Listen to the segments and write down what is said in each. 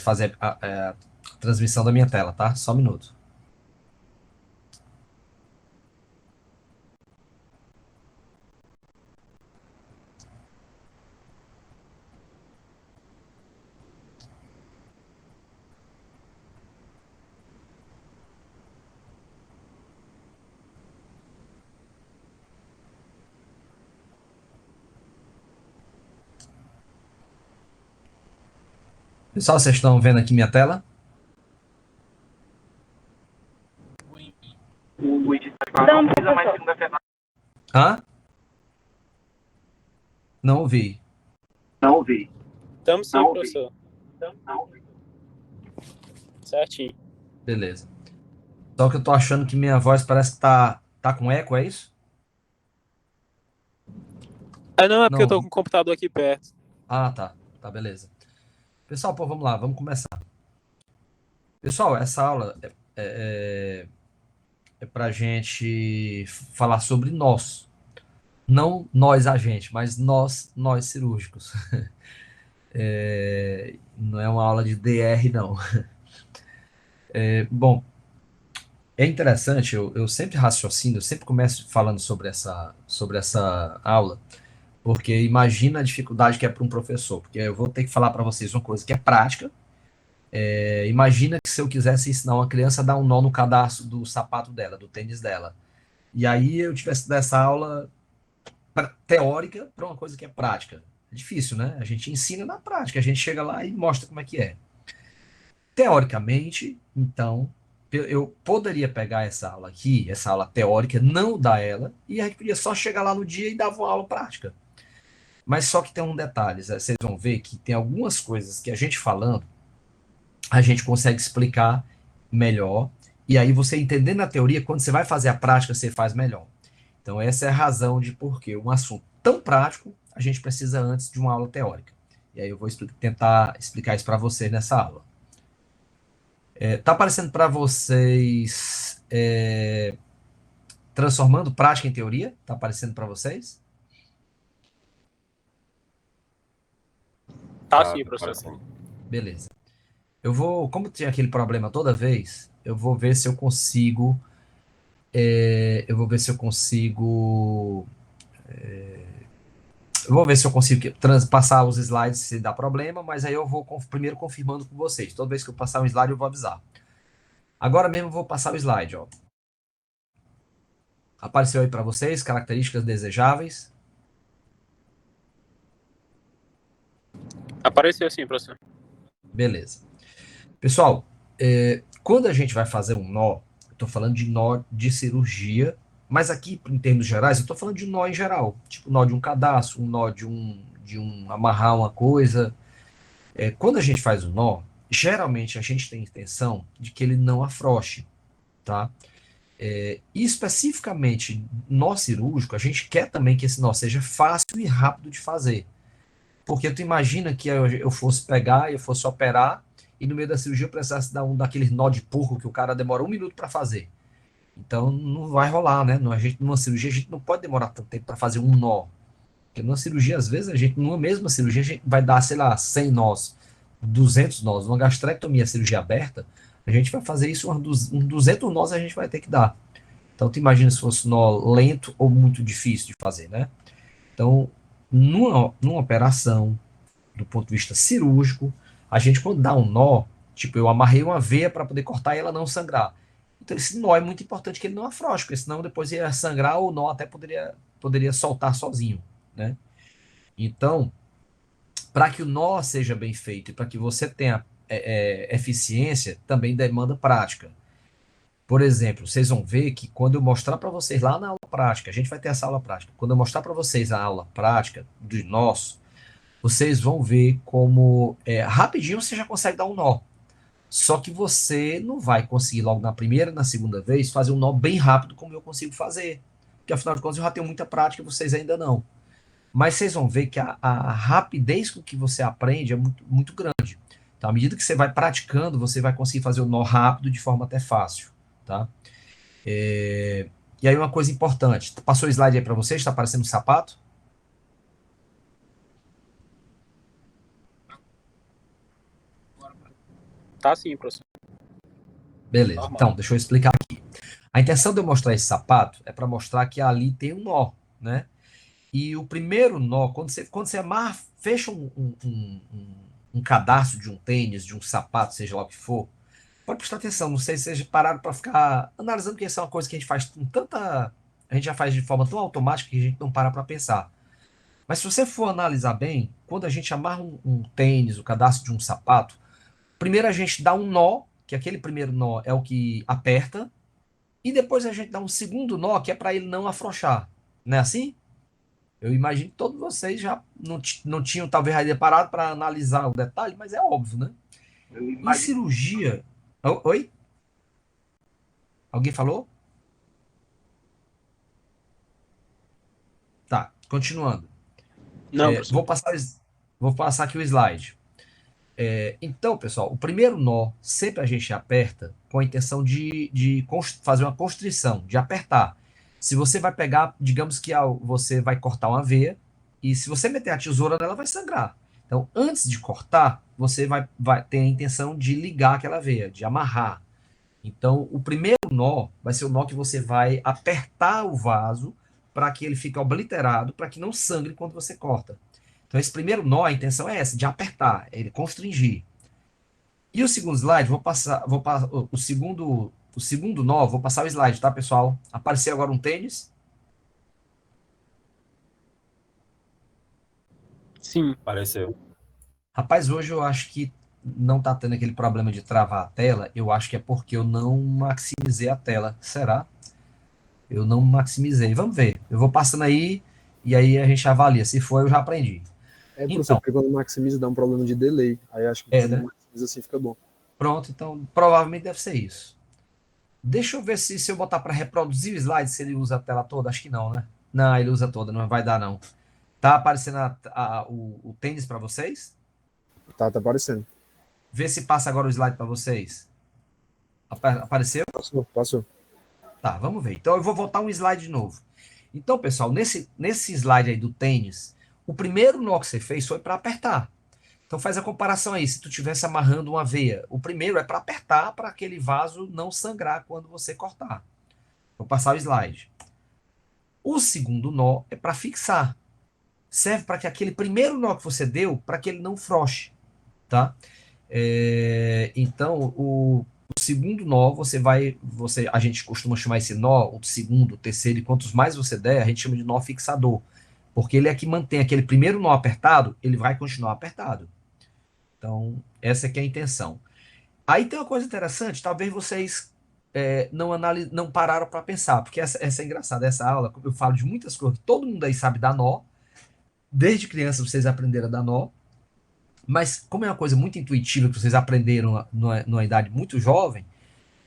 fazer a transmissão da minha tela, tá? Só um minuto. Pessoal, vocês estão vendo aqui minha tela? Não, professor. Hã? Não ouvi. Estamos sim, professor. Certinho. Beleza. Só que eu tô achando que minha voz parece que tá com eco, é isso? Ah, não, é porque eu tô Não. com o computador aqui perto. Ah, tá. Tá, beleza. Pessoal, pô, vamos lá, vamos começar. Pessoal, essa aula é pra gente falar sobre nós. Não nós, a gente, mas nós cirúrgicos. Não é uma aula de DR, não. Bom, é interessante, eu sempre raciocino, eu sempre começo falando sobre essa aula, porque imagina a dificuldade que é para um professor, porque eu vou ter que falar para vocês uma coisa que é prática. Imagina que se eu quisesse ensinar uma criança a dar um nó no cadastro do sapato dela, do tênis dela, e aí eu tivesse dessa aula teórica para uma coisa que é prática. É difícil, né? A gente ensina na prática, a gente chega lá e mostra como é que é. Teoricamente, então, eu poderia pegar essa aula aqui, essa aula teórica, não dar ela, e a gente podia só chegar lá no dia e dar uma aula prática. Mas só que tem um detalhe, vocês vão ver que tem algumas coisas que a gente falando, a gente consegue explicar melhor, e aí você entendendo a teoria, quando você vai fazer a prática, você faz melhor. Então essa é a razão de por que um assunto tão prático, a gente precisa antes de uma aula teórica. E aí eu vou tentar explicar isso para vocês nessa aula. Tá aparecendo para vocês transformando prática em teoria? Tá aparecendo para vocês? Tá Tá, sim, tá professor. parecendo. Beleza. Eu vou, como tem aquele problema toda vez, eu vou ver se eu consigo, eu vou ver se eu consigo, eu vou ver se eu consigo passar os slides se dá problema, mas aí eu vou primeiro confirmando com vocês. Toda vez que eu passar um slide eu vou avisar. Agora mesmo eu vou passar o slide, ó. Apareceu aí para vocês características desejáveis. Apareceu sim, professor. Beleza. Pessoal, quando a gente vai fazer um nó, eu estou falando de nó de cirurgia, mas aqui, em termos gerais, eu estou falando de nó em geral, tipo nó de um cadastro, um nó de um amarrar uma coisa. Quando a gente faz o nó, geralmente a gente tem a intenção de que ele não afrouxe, tá? E especificamente nó cirúrgico, a gente quer também que esse nó seja fácil e rápido de fazer. Porque tu imagina que eu fosse pegar, eu fosse operar, e no meio da cirurgia eu precisasse dar um daqueles nó de porco que o cara demora 1 minuto para fazer. Então não vai rolar, né? Numa cirurgia a gente não pode demorar tanto tempo para fazer um nó. Porque numa cirurgia, às vezes, numa mesma cirurgia, a gente vai dar, sei lá, 100 nós, 200 nós. Numa gastrectomia, cirurgia aberta, a gente vai fazer isso, uns 200 nós a gente vai ter que dar. Então, tu imagina se fosse nó lento ou muito difícil de fazer, né? Então, numa operação, do ponto de vista cirúrgico, a gente quando dá um nó, tipo, eu amarrei uma veia para poder cortar e ela não sangrar. Então esse nó é muito importante que ele não afrouxe, porque senão depois ia sangrar ou o nó até poderia soltar sozinho, né? Então, para que o nó seja bem feito e para que você tenha eficiência, também demanda prática. Por exemplo, vocês vão ver que quando eu mostrar para vocês lá na aula prática, a gente vai ter essa aula prática. Quando eu mostrar para vocês a aula prática dos nós, vocês vão ver como rapidinho você já consegue dar um nó. Só que você não vai conseguir logo na primeira, na segunda vez, fazer um nó bem rápido como eu consigo fazer. Porque afinal de contas eu já tenho muita prática e vocês ainda não. Mas vocês vão ver que a rapidez com que você aprende é muito, muito grande. Então, à medida que você vai praticando, você vai conseguir fazer o nó rápido de forma até fácil. Tá? E aí uma coisa importante. Passou o slide aí para vocês? Está aparecendo um sapato? Tá sim, professor. Beleza. Normal. Então, deixa eu explicar aqui. A intenção de eu mostrar esse sapato é para mostrar que ali tem um nó, né? E o primeiro nó, quando você amarra, fecha um cadarço de um tênis, de um sapato, seja lá o que for, pode prestar atenção. Não sei se vocês pararam para ficar analisando, porque isso é uma coisa que a gente faz com tanta. A gente já faz de forma tão automática que a gente não para para pensar. Mas se você for analisar bem, quando a gente amarra um tênis, o cadastro de um sapato, primeiro a gente dá um nó, que aquele primeiro nó é o que aperta, e depois a gente dá um segundo nó, que é para ele não afrouxar. Não é assim? Eu imagino que todos vocês já não tinham, talvez, aí parado para analisar o detalhe, mas é óbvio, né? Eu Em imagino. cirurgia. Oi? Alguém falou? Tá, continuando. Não, professor. Vou passar aqui o slide. Então, pessoal, o primeiro nó sempre a gente aperta com a intenção de fazer uma constrição, de apertar. Se você vai pegar, digamos que você vai cortar uma veia, e se você meter a tesoura nela, vai sangrar. Então, antes de cortar, você vai ter a intenção de ligar aquela veia, de amarrar. Então, o primeiro nó vai ser o nó que você vai apertar o vaso para que ele fique obliterado, para que não sangre quando você corta. Então, esse primeiro nó, a intenção é essa, de apertar, ele constringir. E o segundo slide, o segundo nó, vou passar o slide, tá, pessoal? Apareceu agora um tênis. Sim. Apareceu. Rapaz, hoje eu acho que não tá tendo aquele problema de travar a tela. Eu acho que é porque eu não maximizei a tela. Será? Eu não maximizei. Vamos ver. Eu vou passando aí e aí a gente avalia. Se for, eu já aprendi. Professor, Então, porque quando maximiza dá um problema de delay. Aí acho que quando né? maximiza assim fica bom. Pronto, então provavelmente deve ser isso. Deixa eu ver se eu botar para reproduzir o slide, se ele usa a tela toda. Acho que não, né? Não, ele usa toda, não vai dar não. Tá aparecendo o tênis para vocês? Tá aparecendo. Vê se passa agora o slide para vocês. Apareceu? Passou. Tá, vamos ver. Então eu vou voltar um slide de novo. Então, pessoal, nesse slide aí do tênis, o primeiro nó que você fez foi para apertar. Então faz a comparação aí, se tu estivesse amarrando uma veia. O primeiro é para apertar, para aquele vaso não sangrar quando você cortar. Vou passar o slide. O segundo nó é para fixar. Serve para que aquele primeiro nó que você deu, para que ele não frouxe, tá? Então, o segundo nó, a gente costuma chamar esse nó, o segundo, o terceiro, e quantos mais você der, a gente chama de nó fixador. Porque ele é que mantém aquele primeiro nó apertado, ele vai continuar apertado. Então, essa é que é a intenção. Aí tem uma coisa interessante, talvez vocês não pararam para pensar, porque essa é engraçada, essa aula, eu falo de muitas coisas, todo mundo aí sabe dar nó, desde criança vocês aprenderam a dar nó, mas como é uma coisa muito intuitiva que vocês aprenderam numa idade muito jovem,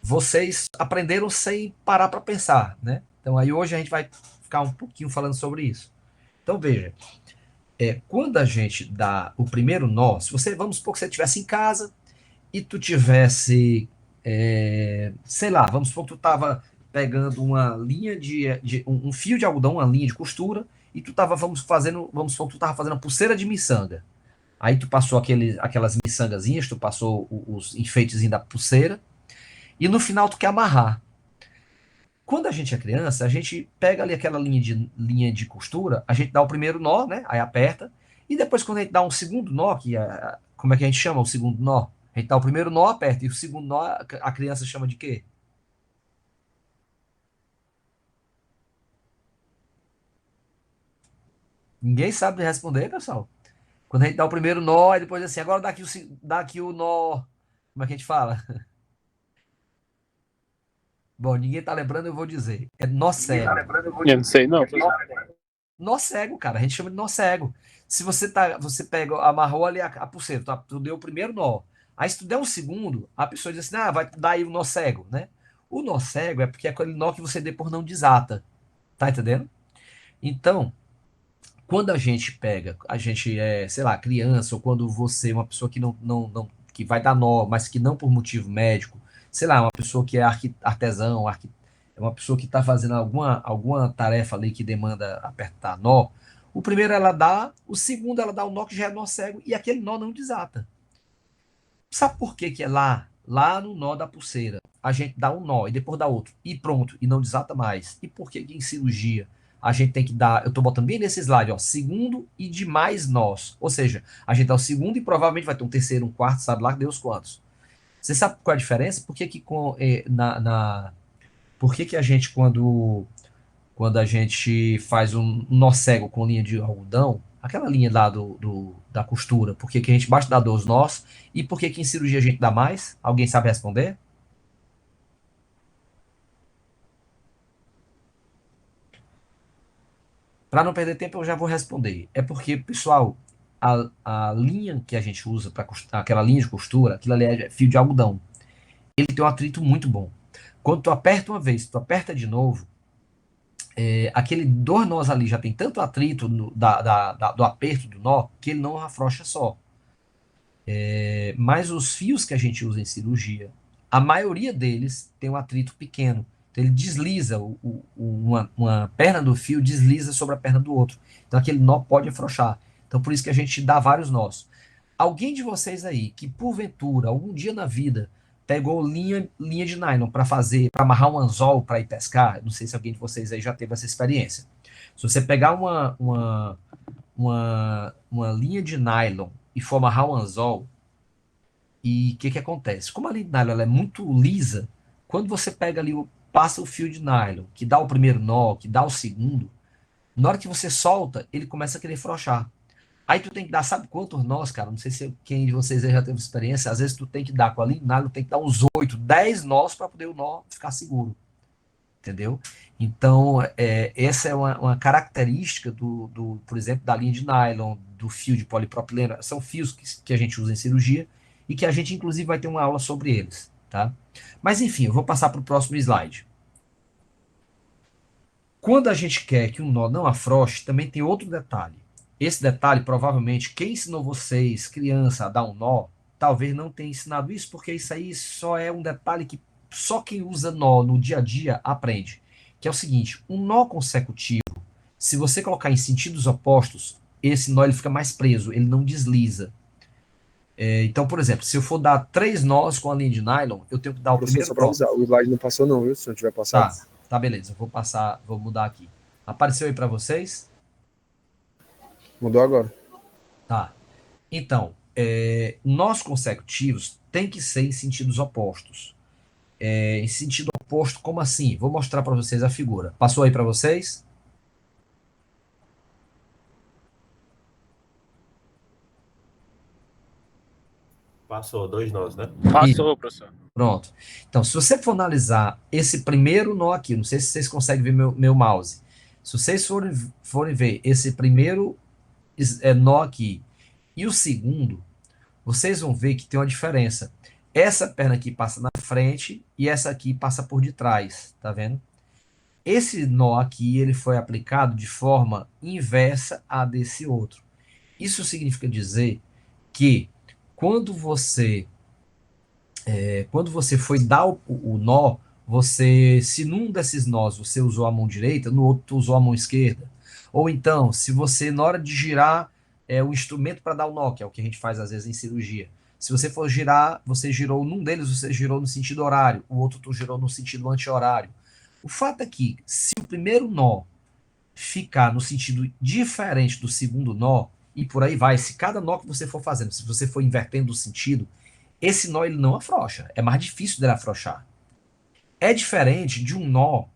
vocês aprenderam sem parar para pensar, né? Então aí hoje a gente vai ficar um pouquinho falando sobre isso. Então veja, quando a gente dá o primeiro nó, vamos supor que você estivesse em casa e tu tivesse, sei lá, vamos supor que tu estava pegando uma linha um fio de algodão, uma linha de costura, e tu estava, vamos supor que tu estava fazendo uma pulseira de miçanga. Aí tu passou aquelas miçangazinhas, tu passou os enfeitezinhos da pulseira, e no final tu quer amarrar. Quando a gente é criança, a gente pega ali aquela linha de costura, a gente dá o primeiro nó, né? Aí aperta, e depois quando a gente dá um segundo nó, como é que a gente chama o segundo nó? A gente dá o primeiro nó, aperta, e o segundo nó a criança chama de quê? Ninguém sabe responder, pessoal. Quando a gente dá o primeiro nó, e depois assim, agora dá aqui o nó. Como é que a gente fala? Bom, ninguém tá lembrando, eu vou dizer. É nó cego. Eu não sei, não, professor. Nó cego, cara. A gente chama de nó cego. Se você pega, amarrou ali a pulseira, tu deu o primeiro nó. Aí se tu der um segundo, a pessoa diz assim, vai dar aí o nó cego, né? O nó cego é porque é aquele nó que você depois não desata. Tá entendendo? Então, quando a gente pega, a gente sei lá, criança, ou quando você, uma pessoa que que vai dar nó, mas que não por motivo médico, sei lá, uma pessoa que é artesão, é uma pessoa que está fazendo alguma tarefa ali que demanda apertar nó, o primeiro ela dá, o segundo ela dá o nó que já é nó cego, e aquele nó não desata. Sabe por que que é lá? Lá no nó da pulseira, a gente dá um nó e depois dá outro e pronto, e não desata mais. E por que que em cirurgia a gente tem que dar, eu tô botando bem nesse slide, ó, segundo e de mais nós. Ou seja, a gente dá o segundo e provavelmente vai ter um terceiro, um quarto, sabe lá Deus quantos. Você sabe qual é a diferença? Por que que por que que a gente quando a gente faz um nó cego com linha de algodão, aquela linha lá da costura, por que que a gente basta dar 2 nós e por que que em cirurgia a gente dá mais? Alguém sabe responder? Para não perder tempo, eu já vou responder. É porque, pessoal, a linha que a gente usa para aquela linha de costura, aquilo ali é fio de algodão. Ele tem um atrito muito bom. Quando tu aperta uma vez, tu aperta de novo, aquele dois nós ali já tem tanto atrito do aperto do nó que ele não afrouxa só. Mas os fios que a gente usa em cirurgia, a maioria deles tem um atrito pequeno. Então ele desliza, uma perna do fio desliza sobre a perna do outro. Então aquele nó pode afrouxar. Então por isso que a gente dá vários nós. Alguém de vocês aí que porventura, algum dia na vida, pegou linha de nylon para fazer, para amarrar um anzol para ir pescar, não sei se alguém de vocês aí já teve essa experiência. Se você pegar uma linha de nylon e for amarrar um anzol, e o que que acontece? Como a linha de nylon ela é muito lisa, quando você pega ali, passa o fio de nylon, que dá o primeiro nó, que dá o segundo, na hora que você solta, ele começa a querer frouxar. Aí tu tem que dar, sabe quantos nós, cara? Não sei se quem de vocês aí já teve experiência, às vezes tu tem que dar com a linha de nylon, tem que dar uns 8, 10 nós para poder o nó ficar seguro, entendeu? Então, essa é uma característica por exemplo, da linha de nylon, do fio de polipropileno. São fios que a gente usa em cirurgia e que a gente, inclusive, vai ter uma aula sobre eles, tá? Mas, enfim, eu vou passar para o próximo slide. Quando a gente quer que um nó não afrouxe, também tem outro detalhe. Esse detalhe, provavelmente, quem ensinou vocês, criança, a dar um nó, talvez não tenha ensinado isso, porque isso aí só é um detalhe que só quem usa nó no dia a dia aprende. Que é o seguinte, um nó consecutivo, se você colocar em sentidos opostos, esse nó ele fica mais preso, ele não desliza. Então, por exemplo, se eu for dar 3 nós com a linha de nylon, eu tenho que dar o Professor, primeiro só para nó. avisar, o slide não passou não, viu? Se não tiver passado. Tá, tá, beleza, eu vou passar, vou mudar aqui. Apareceu aí para vocês? Mudou agora. Tá. Então, nós consecutivos tem que ser em sentidos opostos. Em sentido oposto, como assim? Vou mostrar para vocês a figura. Passou aí para vocês? Passou, 2 nós, né? Passou, professor. Pronto. Então, se você for analisar esse primeiro nó aqui, não sei se vocês conseguem ver meu mouse. Se vocês forem ver esse primeiro nó aqui e o segundo, vocês vão ver que tem uma diferença. Essa perna aqui passa na frente e essa aqui passa por detrás, tá vendo? Esse nó aqui, ele foi aplicado de forma inversa à desse outro. Isso significa dizer que quando você quando você foi dar o nó, você, se num desses nós você usou a mão direita, no outro tu usou a mão esquerda. Ou então, se você, na hora de girar o instrumento para dar o nó, que é o que a gente faz às vezes em cirurgia, se você for girar, você girou num deles, você girou no sentido horário, o outro tu girou no sentido anti-horário. O fato é que, se o primeiro nó ficar no sentido diferente do segundo nó, e por aí vai, se cada nó que você for fazendo, se você for invertendo o sentido, esse nó ele não afrouxa. É mais difícil dele afrouxar. É diferente de um nó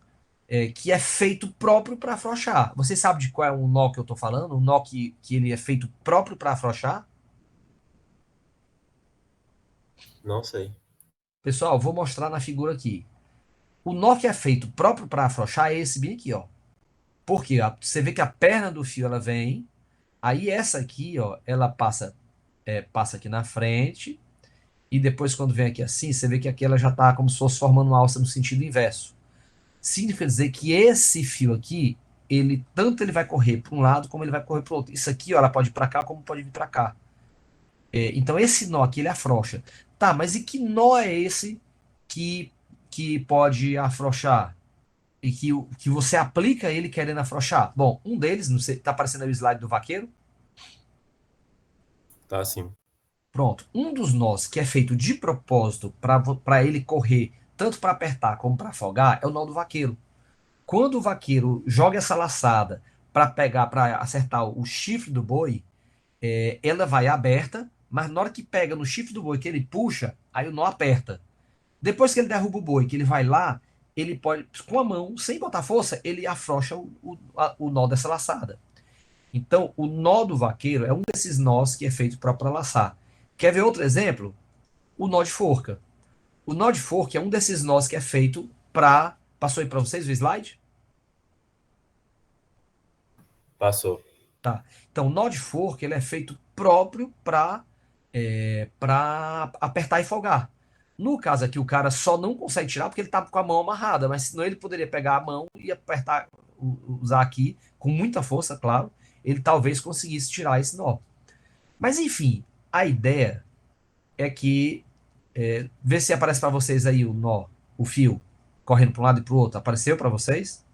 que é feito próprio para afrouxar. Você sabe de qual é o nó que eu estou falando? Um nó que ele é feito próprio para afrouxar? Não sei. Pessoal, vou mostrar na figura aqui. O nó que é feito próprio para afrouxar é esse bem aqui, ó. Porque você vê que a perna do fio ela vem, aí essa aqui, ó, ela passa aqui na frente, e depois quando vem aqui assim, você vê que aqui ela já está como se fosse formando uma alça no sentido inverso. Significa dizer que esse fio aqui, ele tanto ele vai correr para um lado como ele vai correr para o outro. Isso aqui, ó, ela pode ir para cá como pode vir para cá. Então esse nó aqui ele afrouxa. Tá, mas e que nó é esse que pode afrouxar? E que você aplica ele querendo afrouxar? Bom, um deles, não sei, tá aparecendo aí o slide do vaqueiro? Tá assim. Pronto. Um dos nós que é feito de propósito para ele correr, tanto para apertar como para afogar, é o nó do vaqueiro. Quando o vaqueiro joga essa laçada para pegar, para acertar o chifre do boi, ela vai aberta, mas na hora que pega no chifre do boi que ele puxa, aí o nó aperta. Depois que ele derruba o boi, que ele vai lá, ele pode, com a mão, sem botar força, ele afrouxa o nó dessa laçada. Então, o nó do vaqueiro é um desses nós que é feito para laçar. Quer ver outro exemplo? O nó de forca. O nó de forca é um desses nós que é feito para. Passou aí para vocês o slide? Passou. Tá. Então, o nó de forca ele é feito próprio para apertar e folgar. No caso aqui, o cara só não consegue tirar porque ele tá com a mão amarrada, mas senão ele poderia pegar a mão e apertar, usar aqui com muita força, claro, ele talvez conseguisse tirar esse nó. Mas enfim, a ideia é que vê se aparece para vocês aí o nó, o fio correndo para um lado e para o outro. Apareceu para vocês?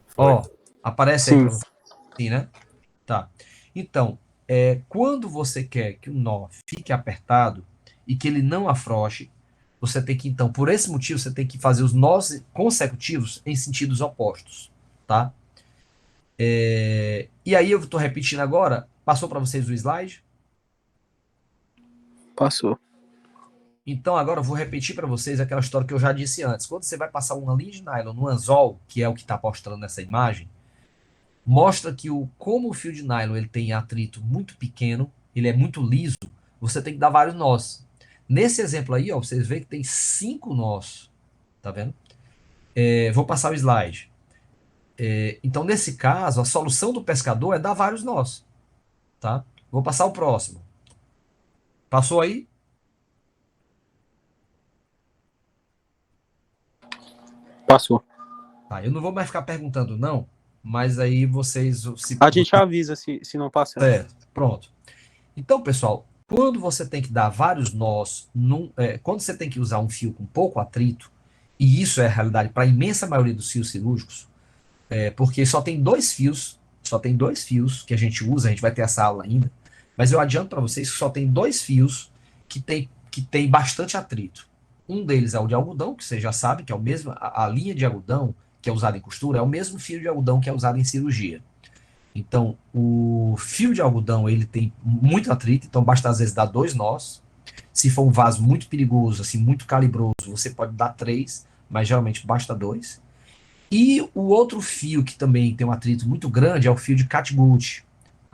Foi. Ó, aparece aí Sim. para vocês, sim, né? Tá. Então, quando você quer que o nó fique apertado e que ele não afrouxe, você tem que, então, por esse motivo, você tem que fazer os nós consecutivos em sentidos opostos, tá? E aí eu estou repetindo agora. Passou para vocês o slide? Passou. Então agora eu vou repetir para vocês aquela história que eu já disse antes. Quando você vai passar uma linha de nylon no anzol, que é o que está mostrando nessa imagem, mostra que como o fio de nylon ele tem atrito muito pequeno, ele é muito liso, você tem que dar vários nós. Nesse exemplo aí, ó, vocês veem que tem 5 nós, tá vendo? Vou passar o slide. Então, nesse caso, a solução do pescador é dar vários nós, tá? Vou passar o próximo. Passou aí? Passou. Tá, eu não vou mais ficar perguntando, não, mas aí vocês se. A gente avisa se não passar. Certo, pronto. Então, pessoal, quando você tem que dar vários nós, quando você tem que usar um fio com pouco atrito, e isso é a realidade para a imensa maioria dos fios cirúrgicos, porque só tem dois fios que a gente usa, a gente vai ter essa aula ainda, mas eu adianto para vocês que só tem dois fios que tem bastante atrito. Um deles é o de algodão, que vocês já sabem, que é o mesmo, a linha de algodão que é usada em costura é o mesmo fio de algodão que é usado em cirurgia. Então, o fio de algodão, ele tem muito atrito, então basta às vezes dar 2 nós. Se for um vaso muito perigoso, assim, muito calibroso, você pode dar 3, mas geralmente basta 2. E o outro fio que também tem um atrito muito grande é o fio de catgut.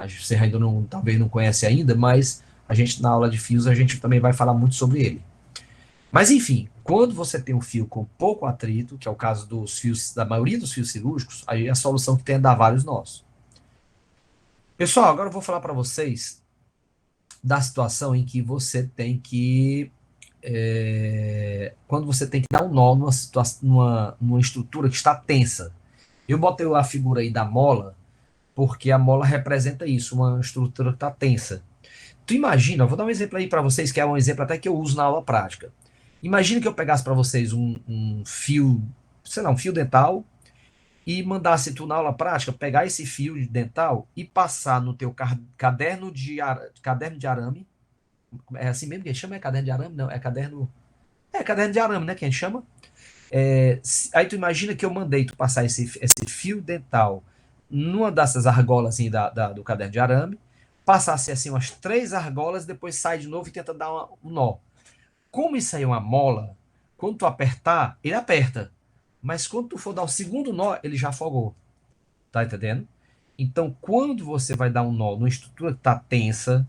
Você ainda não, talvez não conhece ainda, mas a gente na aula de fios a gente também vai falar muito sobre ele. Mas enfim, quando você tem um fio com pouco atrito, que é o caso dos fios, da maioria dos fios cirúrgicos, aí a solução que tem é dar vários nós. Pessoal, agora eu vou falar para vocês da situação em que você tem que. Quando você tem que dar um nó numa estrutura que está tensa. Eu botei a figura aí da mola, porque a mola representa isso, uma estrutura que está tensa. Tu imagina, eu vou dar um exemplo aí para vocês, que é um exemplo até que eu uso na aula prática. Imagina que eu pegasse para vocês um fio, sei lá, um fio dental, e mandasse tu na aula prática pegar esse fio dental e passar no teu caderno de arame. É assim mesmo que a gente chama? É caderno de arame? Não, é caderno. É caderno de arame, né? Que a gente chama. Aí tu imagina que eu mandei tu passar esse fio dental numa dessas argolas assim, do caderno de arame, passasse assim umas 3 argolas, depois sai de novo e tenta dar um nó. Como isso aí é uma mola, quando tu apertar, ele aperta. Mas quando tu for dar o segundo nó, ele já afogou. Tá entendendo? Então, quando você vai dar um nó numa estrutura que tá tensa,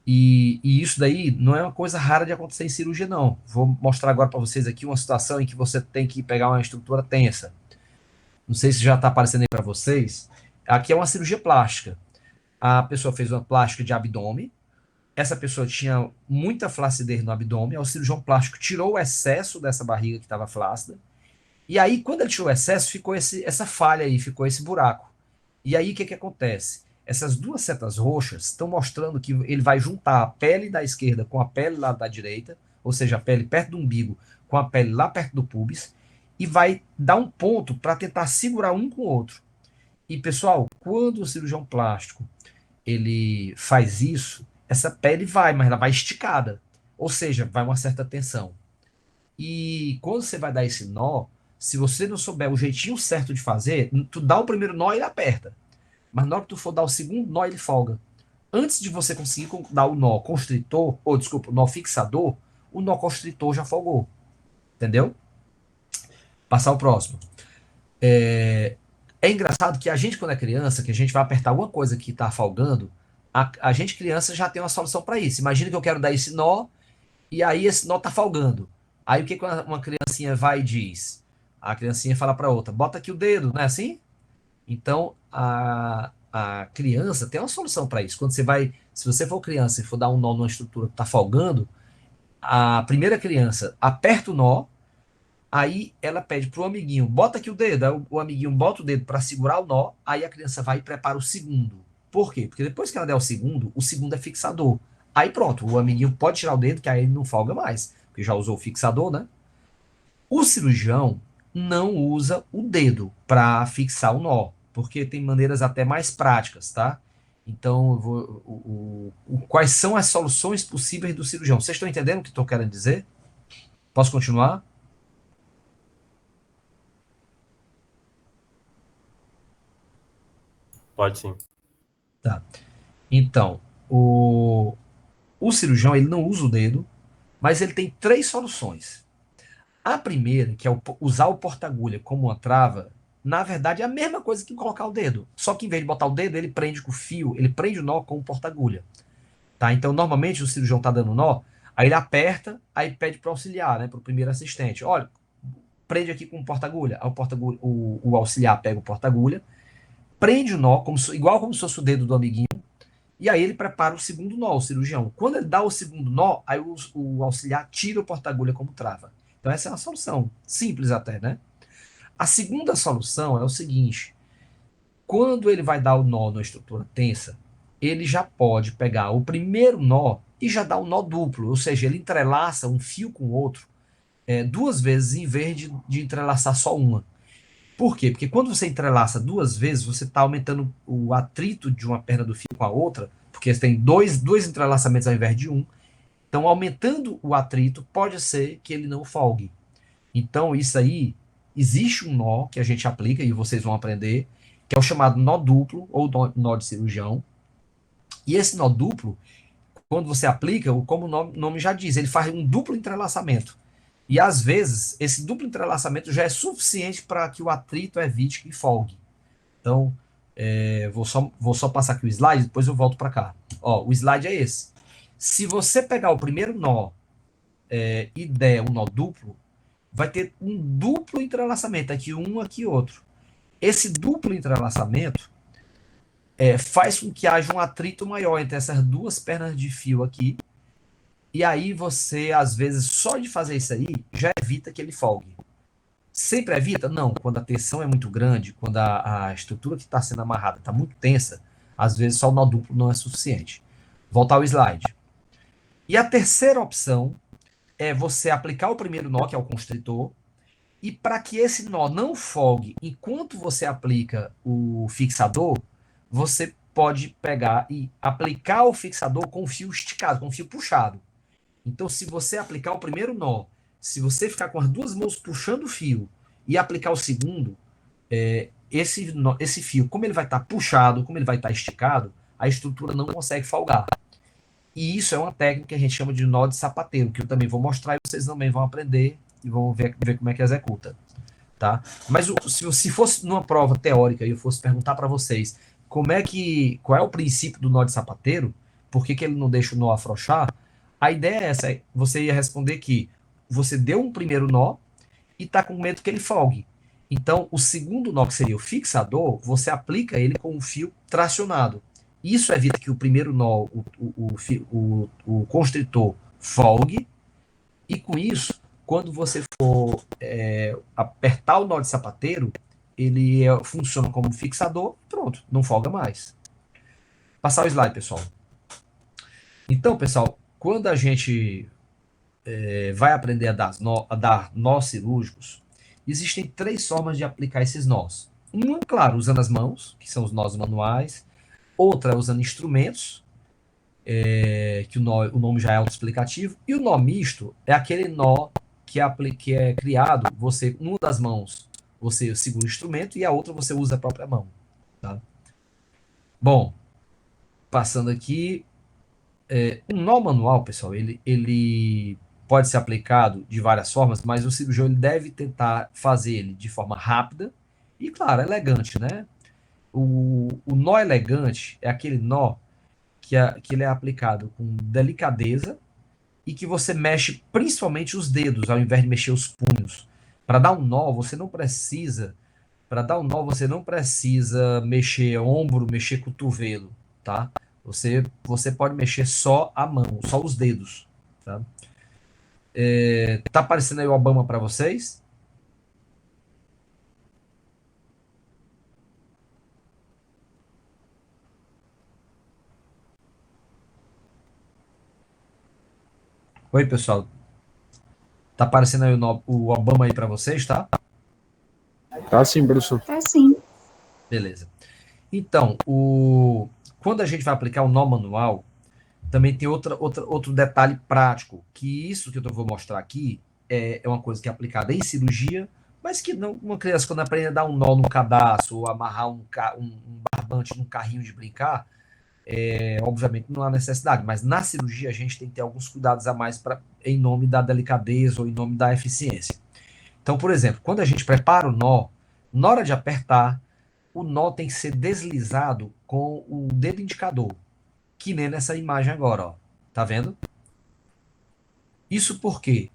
e isso daí não é uma coisa rara de acontecer em cirurgia, não. Vou mostrar agora para vocês aqui uma situação em que você tem que pegar uma estrutura tensa. Não sei se já está aparecendo aí para vocês. Aqui é uma cirurgia plástica. A pessoa fez uma plástica de abdômen. Essa pessoa tinha muita flacidez no abdômen. O cirurgião plástico tirou o excesso dessa barriga que estava flácida. E aí, quando ele tirou o excesso, ficou essa falha aí, ficou esse buraco. E aí, o que acontece? Essas duas setas roxas estão mostrando que ele vai juntar a pele da esquerda com a pele lá da direita, ou seja, a pele perto do umbigo com a pele lá perto do pubis, e vai dar um ponto para tentar segurar um com o outro. E, pessoal, quando o cirurgião plástico ele faz isso, essa pele vai, mas ela vai esticada. Ou seja, vai uma certa tensão. E quando você vai dar esse nó, se você não souber o jeitinho certo de fazer, tu dá o primeiro nó e ele aperta. Mas na hora que tu for dar o segundo nó, ele folga. Antes de você conseguir dar o nó constritor, ou desculpa, o nó fixador, o nó constritor já folgou. Entendeu? Passar o próximo. É engraçado que a gente, quando é criança, que a gente vai apertar alguma coisa que está folgando, a gente, criança, já tem uma solução para isso. Imagina que eu quero dar esse nó, e aí esse nó está folgando. Aí o que que uma criancinha vai e diz? A criancinha fala para outra, bota aqui o dedo, não é assim? Então, a criança tem uma solução para isso. Quando você vai, se você for criança e for dar um nó numa estrutura que está folgando, a primeira criança aperta o nó, aí ela pede pro amiguinho, bota aqui o dedo, aí o amiguinho bota o dedo para segurar o nó, aí a criança vai e prepara o segundo. Por quê? Porque depois que ela der o segundo é fixador. Aí pronto, o amiguinho pode tirar o dedo, que aí ele não folga mais, porque já usou o fixador, né? O cirurgião não usa o dedo para fixar o nó, porque tem maneiras até mais práticas, tá? Então, quais são as soluções possíveis do cirurgião? Vocês estão entendendo o que estou querendo dizer? Posso continuar? Pode sim. Tá. Então, o cirurgião ele não usa o dedo, mas ele tem três soluções. A primeira, que é usar o porta-agulha como uma trava, na verdade é a mesma coisa que colocar o dedo. Só que em vez de botar o dedo, ele prende com o fio, ele prende o nó com o porta-agulha. Tá? Então, normalmente o cirurgião tá dando nó, aí ele aperta, aí pede para auxiliar, né, para o primeiro assistente. Olha, prende aqui com o porta-agulha. Aí o auxiliar pega o porta-agulha, prende o nó, igual como se fosse o dedo do amiguinho, e aí ele prepara o segundo nó, o cirurgião. Quando ele dá o segundo nó, aí o auxiliar tira o porta-agulha como trava. Então essa é uma solução, simples até, né? A segunda solução é o seguinte, quando ele vai dar o nó na estrutura tensa, ele já pode pegar o primeiro nó e já dar um nó duplo, ou seja, ele entrelaça um fio com o outro duas vezes em vez de entrelaçar só uma. Por quê? Porque quando você entrelaça duas vezes, você está aumentando o atrito de uma perna do fio com a outra, porque você tem dois entrelaçamentos ao invés de um. Então, aumentando o atrito, pode ser que ele não folgue. Então, isso aí, existe um nó que a gente aplica, e vocês vão aprender, que é o chamado nó duplo, ou nó de cirurgião. E esse nó duplo, quando você aplica, como o nome já diz, ele faz um duplo entrelaçamento. E às vezes, esse duplo entrelaçamento já é suficiente para que o atrito evite que folgue. Então, vou só passar aqui o slide, depois eu volto para cá. Ó, o slide é esse. Se você pegar o primeiro nó e der um nó duplo, vai ter um duplo entrelaçamento, aqui um, aqui outro. Esse duplo entrelaçamento faz com que haja um atrito maior entre essas duas pernas de fio aqui, e aí você, às vezes, só de fazer isso aí, já evita que ele folgue. Sempre evita? Não. Quando a tensão é muito grande, quando a estrutura que está sendo amarrada está muito tensa, às vezes só o nó duplo não é suficiente. Voltar ao slide. E a terceira opção é você aplicar o primeiro nó, que é o constritor, e para que esse nó não folgue enquanto você aplica o fixador, você pode pegar e aplicar o fixador com o fio esticado, com o fio puxado. Então, se você aplicar o primeiro nó, se você ficar com as duas mãos puxando o fio e aplicar o segundo, esse fio, como ele vai estar puxado, como ele vai estar esticado, a estrutura não consegue folgar. E isso é uma técnica que a gente chama de nó de sapateiro, que eu também vou mostrar e vocês também vão aprender e vão ver como é que executa. Tá? Mas se fosse numa prova teórica e eu fosse perguntar para vocês qual é o princípio do nó de sapateiro, por que ele não deixa o nó afrouxar, a ideia é essa, você ia responder que você deu um primeiro nó e está com medo que ele folgue. Então, o segundo nó, que seria o fixador, você aplica ele com um fio tracionado. Isso evita que o primeiro nó, o constritor, folgue, e com isso, quando você for apertar o nó de sapateiro, ele funciona como fixador, pronto, não folga mais. Passar o slide, pessoal. Então, pessoal, quando a gente vai aprender a dar nós cirúrgicos, existem três formas de aplicar esses nós. Uma, claro, usando as mãos, que são os nós manuais. Outra usando instrumentos, que o nome já é autoexplicativo. E o nó misto é aquele nó que é criado, você, uma das mãos, você segura o instrumento e a outra você usa a própria mão. Tá? Bom, passando aqui, um nó manual, pessoal, ele pode ser aplicado de várias formas, mas o cirurgião ele deve tentar fazer ele de forma rápida e, claro, elegante, né? O nó elegante é aquele nó que ele é aplicado com delicadeza e que você mexe principalmente os dedos, ao invés de mexer os punhos. Para dar um nó, você não precisa. Para dar um nó, você não precisa mexer ombro, mexer cotovelo, tá? Você pode mexer só a mão, só os dedos, tá? Tá aparecendo aí o Obama para vocês? Oi, pessoal. Tá aparecendo aí o Obama aí para vocês, tá? Tá sim, professor. Tá sim. Beleza. Então, quando a gente vai aplicar o nó manual, também tem outro detalhe prático, que isso que eu vou mostrar aqui é uma coisa que é aplicada em cirurgia, mas que não, uma criança, quando aprende a dar um nó no cadastro ou amarrar um barbante num carrinho de brincar, obviamente não há necessidade, mas na cirurgia a gente tem que ter alguns cuidados a mais em nome da delicadeza ou em nome da eficiência. Então, por exemplo, quando a gente prepara o nó, na hora de apertar, o nó tem que ser deslizado com o dedo indicador, que nem nessa imagem agora, ó. Tá vendo? Isso por quê?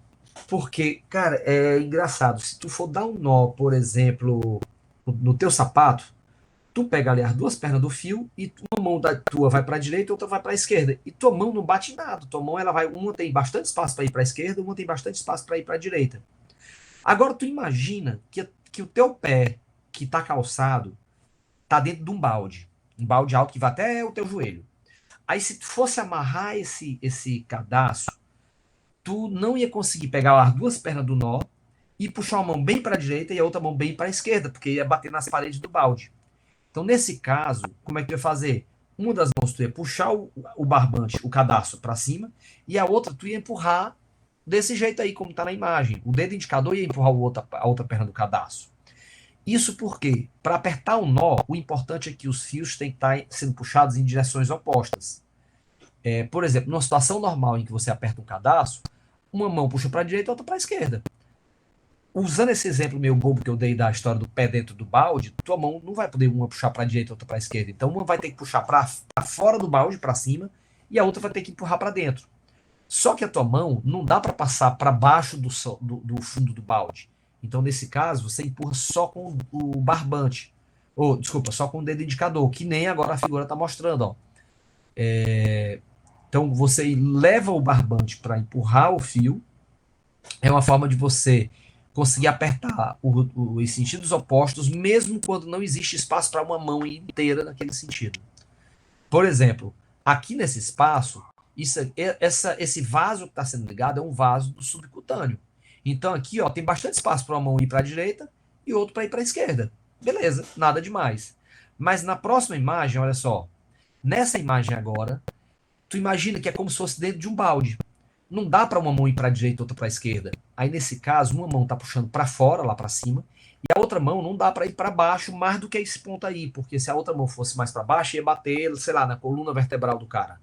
Porque, cara, é engraçado. Se tu for dar um nó, por exemplo, no teu sapato, tu pega ali as duas pernas do fio e uma mão da tua vai para a direita e outra vai para a esquerda. E tua mão não bate em nada. Tua mão, ela vai, uma tem bastante espaço para ir para a esquerda, uma tem bastante espaço para ir para a direita. Agora tu imagina que o teu pé que tá calçado tá dentro de um balde alto que vai até o teu joelho. Aí se tu fosse amarrar esse cadastro, tu não ia conseguir pegar as duas pernas do nó e puxar uma mão bem para a direita e a outra mão bem para a esquerda, porque ia bater nas paredes do balde. Então, nesse caso, como é que tu ia fazer? Uma das mãos tu ia puxar o barbante, o cadastro para cima, e a outra tu ia empurrar desse jeito aí, como está na imagem. O dedo indicador ia empurrar a outra perna do cadastro. Isso porque, para apertar o nó, o importante é que os fios têm que estar sendo puxados em direções opostas. Por exemplo, numa situação normal em que você aperta um cadastro, uma mão puxa para a direita e outra para a esquerda. Usando esse exemplo meio bobo que eu dei da história do pé dentro do balde, tua mão não vai poder uma puxar para a direita e outra para a esquerda. Então, uma vai ter que puxar para fora do balde, para cima, e a outra vai ter que empurrar para dentro. Só que a tua mão não dá para passar para baixo do fundo do balde. Então, nesse caso, você empurra só com o barbante. Desculpa, só com o dedo indicador, que nem agora a figura está mostrando. Ó. Então, você leva o barbante para empurrar o fio. É uma forma de você conseguir apertar os sentidos opostos, mesmo quando não existe espaço para uma mão inteira naquele sentido. Por exemplo, aqui nesse espaço, esse vaso que está sendo ligado é um vaso do subcutâneo. Então aqui ó, tem bastante espaço para uma mão ir para a direita e outro para ir para a esquerda. Beleza, nada demais. Mas na próxima imagem, olha só. Nessa imagem agora, tu imagina que é como se fosse dentro de um balde. Não dá para uma mão ir para a direita e outra para a esquerda. Aí nesse caso, uma mão está puxando para fora, lá para cima, e a outra mão não dá para ir para baixo mais do que esse ponto aí, porque se a outra mão fosse mais para baixo, ia bater, sei lá, na coluna vertebral do cara.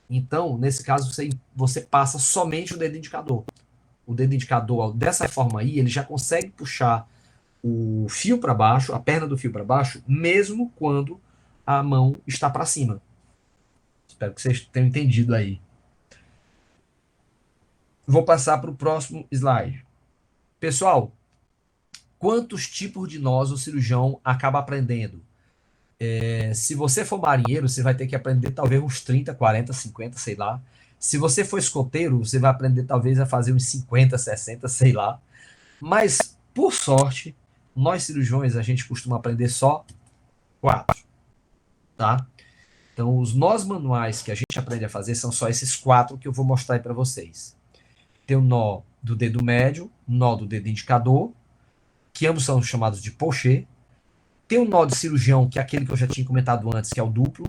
Então, nesse caso, você passa somente o dedo indicador. O dedo indicador, dessa forma aí, ele já consegue puxar o fio para baixo, a perna do fio para baixo, mesmo quando a mão está para cima. Espero que vocês tenham entendido aí. Vou passar para o próximo slide. Pessoal, quantos tipos de nós o cirurgião acaba aprendendo? Se você for marinheiro, você vai ter que aprender talvez uns 30, 40, 50, sei lá. Se você for escoteiro, você vai aprender talvez a fazer uns 50, 60, sei lá. Mas, por sorte, nós cirurgiões, a gente costuma aprender só 4, tá? Então, os nós manuais que a gente aprende a fazer são só esses 4 que eu vou mostrar aí para vocês. Tem o nó do dedo médio, nó do dedo indicador, que ambos são chamados de pochê, Tem o nó de cirurgião, que é aquele que eu já tinha comentado antes, que é o duplo.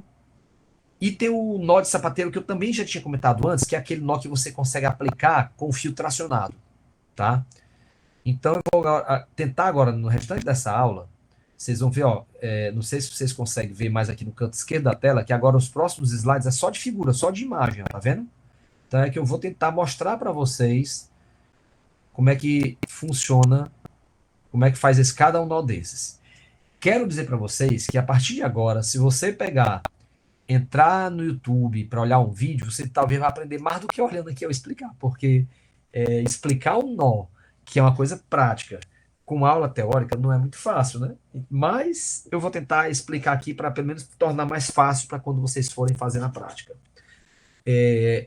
E tem o nó de sapateiro, que eu também já tinha comentado antes, que é aquele nó que você consegue aplicar com o fio tracionado, tá? Então, eu vou tentar agora, no restante dessa aula, vocês vão ver, ó, não sei se vocês conseguem ver mais aqui no canto esquerdo da tela, que agora os próximos slides é só de figura, só de imagem, ó, tá vendo? Então, é que eu vou tentar mostrar para vocês como é que funciona, como é que faz cada um nó desses. Quero dizer para vocês que a partir de agora, se você entrar no YouTube para olhar um vídeo, você talvez vai aprender mais do que olhando aqui eu explicar, porque explicar um nó, que é uma coisa prática, com aula teórica não é muito fácil, né? Mas eu vou tentar explicar aqui para pelo menos tornar mais fácil para quando vocês forem fazer na prática.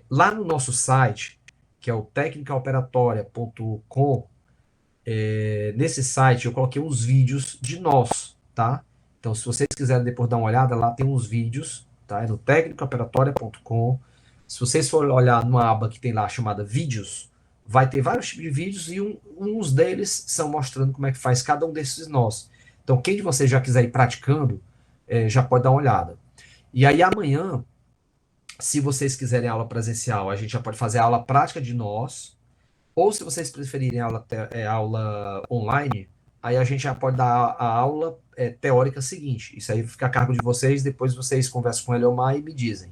Lá no nosso site, que é o tecnicaoperatória.com, nesse site eu coloquei uns vídeos de nós, tá? Então, se vocês quiserem depois dar uma olhada, lá tem uns vídeos, tá? É no tecnicaoperatória.com. Se vocês forem olhar numa aba que tem lá chamada vídeos, vai ter vários tipos de vídeos e uns deles são mostrando como é que faz cada um desses nós. Então, quem de vocês já quiser ir praticando, já pode dar uma olhada. E aí, amanhã, se vocês quiserem aula presencial, a gente já pode fazer a aula prática de nós, ou se vocês preferirem aula online, aí a gente já pode dar a aula teórica seguinte. Isso aí fica a cargo de vocês, depois vocês conversam com o Eliomar e me dizem.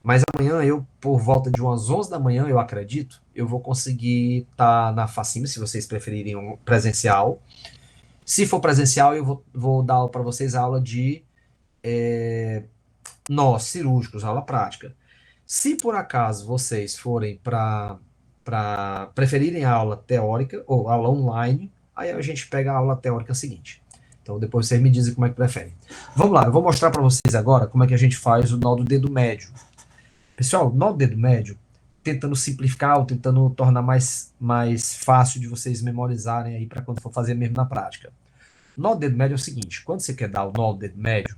Mas amanhã, por volta de umas 11 da manhã, eu acredito, eu vou conseguir estar na Facime, se vocês preferirem um presencial. Se for presencial, eu vou dar para vocês a aula de nós cirúrgicos, aula prática. Se por acaso vocês forem preferirem a aula teórica ou aula online, aí a gente pega a aula teórica seguinte. Então depois vocês me dizem como é que preferem. Vamos lá, eu vou mostrar para vocês agora como é que a gente faz o nó do dedo médio. Pessoal, nó do dedo médio, tentando simplificar ou tentando tornar mais fácil de vocês memorizarem aí para quando for fazer mesmo na prática. Nó do dedo médio é o seguinte, quando você quer dar o nó do dedo médio,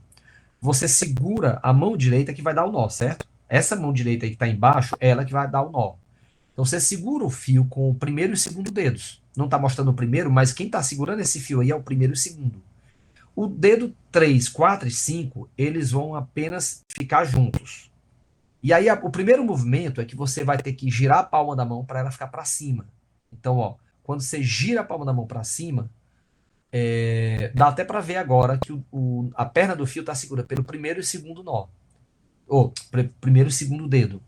você segura a mão direita que vai dar o nó, certo? Essa mão direita aí que está embaixo, é ela que vai dar o nó. Então você segura o fio com o primeiro e o segundo dedos. Não está mostrando o primeiro, mas quem está segurando esse fio aí é o primeiro e o segundo. O dedo 3, 4 e 5, eles vão apenas ficar juntos. E aí o primeiro movimento é que você vai ter que girar a palma da mão para ela ficar para cima. Então, ó, quando você gira a palma da mão para cima, dá até para ver agora que a perna do fio está segura pelo primeiro e segundo nó. Ou primeiro e segundo dedo.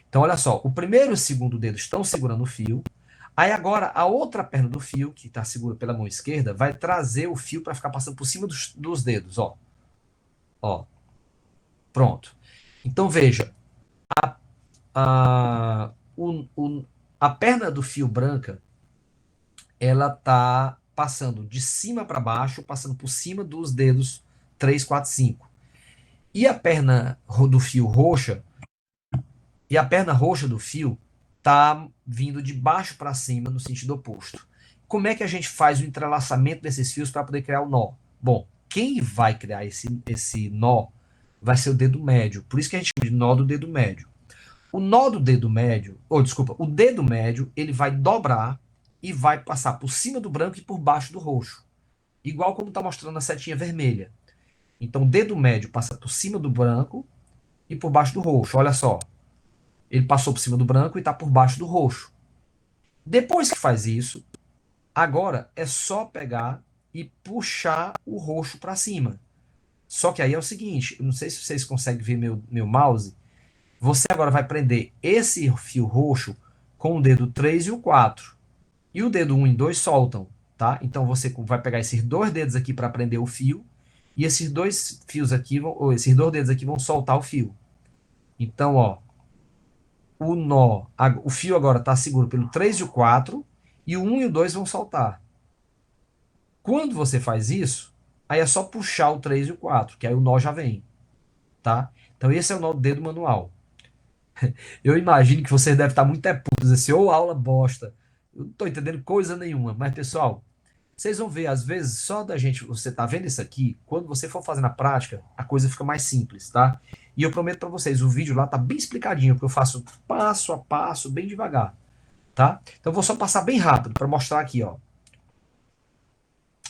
Então, olha só, o primeiro e o segundo dedo estão segurando o fio. Aí agora a outra perna do fio, que está segura pela mão esquerda, vai trazer o fio para ficar passando por cima dos dedos, ó. Ó. Pronto. Então veja, a perna do fio branca, ela tá passando de cima para baixo, passando por cima dos dedos 3, 4, 5. E a perna do fio roxa, do fio tá vindo de baixo para cima no sentido oposto. Como é que a gente faz o entrelaçamento desses fios para poder criar o nó? Bom, quem vai criar esse nó vai ser o dedo médio. Por isso que a gente chama de nó do dedo médio. O nó do dedo médio, o dedo médio, ele vai dobrar e vai passar por cima do branco e por baixo do roxo. Igual como está mostrando a setinha vermelha. Então, o dedo médio passa por cima do branco e por baixo do roxo. Olha só. Ele passou por cima do branco e está por baixo do roxo. Depois que faz isso, agora é só pegar e puxar o roxo para cima. Só que aí é o seguinte, eu não sei se vocês conseguem ver meu mouse. Você agora vai prender esse fio roxo com o dedo 3 e o 4. E o dedo 1 e 2 soltam, tá? Então você vai pegar esses dois dedos aqui para prender o fio. E esses dois fios aqui, esses dois dedos aqui vão soltar o fio. Então, ó. O fio agora está seguro pelo 3 e o 4. E o 1 e o 2 vão soltar. Quando você faz isso, aí é só puxar o 3 e o 4, que aí o nó já vem, tá? Então esse é o nó do dedo manual. Eu imagino que vocês devem estar muito putos, assim, ou aula bosta. Eu não estou entendendo coisa nenhuma. Mas, pessoal, vocês vão ver, às vezes, só da gente, você tá vendo isso aqui, quando você for fazer na prática, a coisa fica mais simples, tá? E eu prometo para vocês, o vídeo lá tá bem explicadinho, porque eu faço passo a passo, bem devagar, tá? Então eu vou só passar bem rápido para mostrar aqui, ó.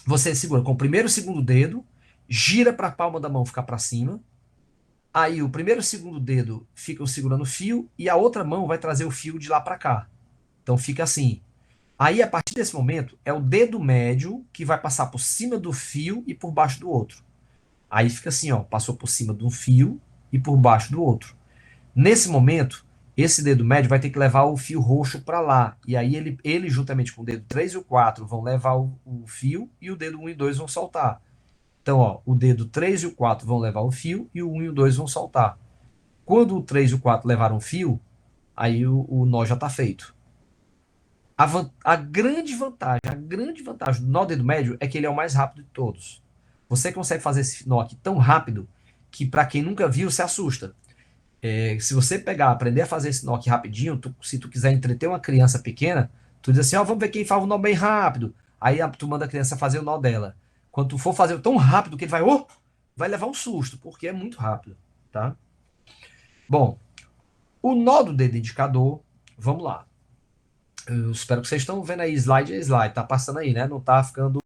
Você segura com o primeiro e o segundo dedo gira para a palma da mão ficar para cima. Aí o primeiro e o segundo dedo ficam segurando o fio e a outra mão vai trazer o fio de lá para cá. Então fica assim. Aí, a partir desse momento, é o dedo médio que vai passar por cima do fio e por baixo do outro. Aí fica assim, ó, passou por cima de um fio e por baixo do outro. Nesse momento, esse dedo médio vai ter que levar o fio roxo para lá. E aí ele, juntamente com o dedo 3 e o 4, vão levar o fio e o dedo 1 e 2 vão soltar. Então, ó, o dedo 3 e o 4 vão levar o fio e o 1 e o 2 vão soltar. Quando o 3 e o 4 levaram o fio, aí o nó já está feito. A grande vantagem do nó dedo médio é que ele é o mais rápido de todos. Você consegue fazer esse nó aqui tão rápido que, para quem nunca viu, se assusta. Se você pegar, aprender a fazer esse nó aqui rapidinho, se tu quiser entreter uma criança pequena, tu diz assim, ó, vamos ver quem faz o nó bem rápido. Aí tu manda a criança fazer o nó dela. Quando tu for fazer tão rápido que ele vai levar um susto, porque é muito rápido, tá? Bom, o nó do dedo indicador, vamos lá. Eu espero que vocês estão vendo aí, slide a slide, tá passando aí, né? Não tá ficando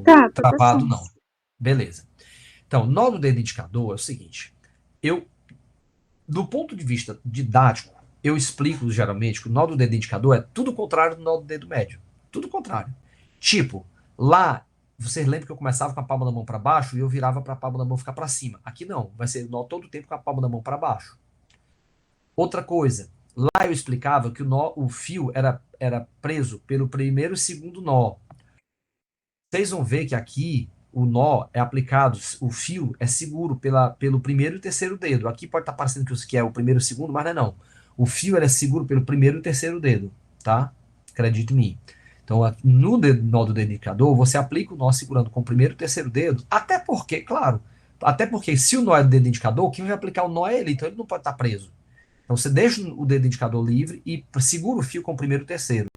Tá travado, passando. não. Beleza. Então, nó do dedo indicador é o seguinte, do ponto de vista didático, eu explico geralmente que o nó do dedo indicador é tudo o contrário do nó do dedo médio. Tudo o contrário. Tipo, lá, vocês lembram que eu começava com a palma da mão para baixo e eu virava para a palma da mão ficar para cima. Aqui não, vai ser o nó todo o tempo com a palma da mão para baixo. Outra coisa, lá eu explicava que o fio era preso pelo primeiro e segundo nó. Vocês vão ver que aqui o nó é aplicado, o fio é seguro pelo primeiro e terceiro dedo. Aqui pode estar parecendo que é o primeiro e o segundo, mas não é não. O fio é seguro pelo primeiro e terceiro dedo, tá? Acredite em mim. Então, no nó do dedo indicador, você aplica o nó segurando com o primeiro e o terceiro dedo, até porque, claro, até porque se o nó é do dedo indicador, quem vai aplicar o nó é ele, então ele não pode estar preso. Então você deixa o dedo indicador livre e segura o fio com o primeiro e o terceiro.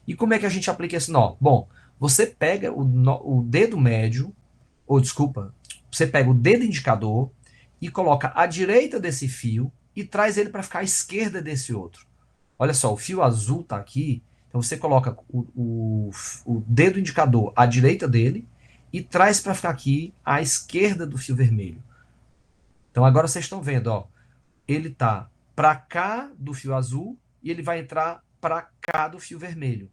E como é que a gente aplica esse nó? Bom, você pega o dedo médio, ou desculpa, você pega o dedo indicador e coloca à direita desse fio e traz ele para ficar à esquerda desse outro. Olha só, o fio azul está aqui, então você coloca o dedo indicador à direita dele e traz para ficar aqui à esquerda do fio vermelho. Então agora vocês estão vendo, ó, ele está para cá do fio azul e ele vai entrar para cá do fio vermelho.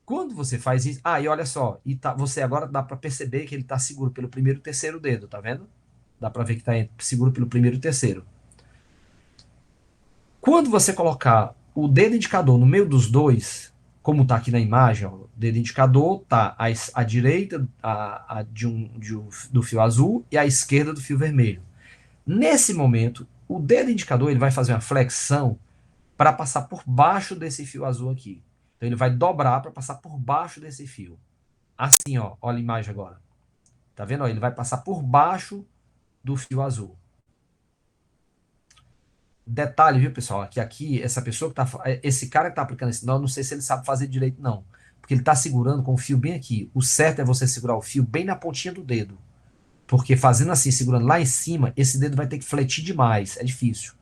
Quando você faz isso, e olha só, você agora dá para perceber que ele está seguro pelo primeiro e terceiro dedo, tá vendo? Dá para ver que está seguro pelo primeiro e terceiro. Quando você colocar o dedo indicador no meio dos dois, como está aqui na imagem, ó, o dedo indicador está à direita do fio azul e à esquerda do fio vermelho. Nesse momento, o dedo indicador ele vai fazer uma flexão para passar por baixo desse fio azul aqui. Então ele vai dobrar para passar por baixo desse fio. Assim, ó, olha a imagem agora. Tá vendo? Ó, ele vai passar por baixo do fio azul. Detalhe, viu, pessoal? Aqui essa pessoa que tá, esse cara que tá aplicando esse nó, eu não sei se ele sabe fazer direito não, porque ele tá segurando com o fio bem aqui. O certo é você segurar o fio bem na pontinha do dedo. Porque fazendo assim, segurando lá em cima, esse dedo vai ter que fletir demais, é difícil.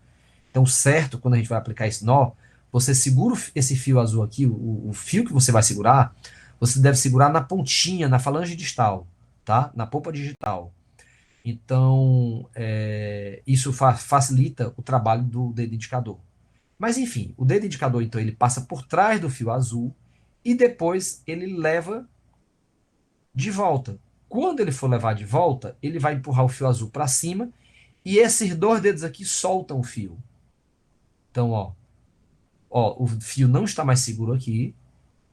Então, certo, quando a gente vai aplicar esse nó, você segura esse fio azul aqui, o fio que você vai segurar, você deve segurar na pontinha, na falange distal, tá? Na polpa digital. Então, isso facilita o trabalho do dedo indicador. Mas, enfim, o dedo indicador, então, ele passa por trás do fio azul e depois ele leva de volta. Quando ele for levar de volta, ele vai empurrar o fio azul para cima e esses dois dedos aqui soltam o fio. Então, ó, o fio não está mais seguro aqui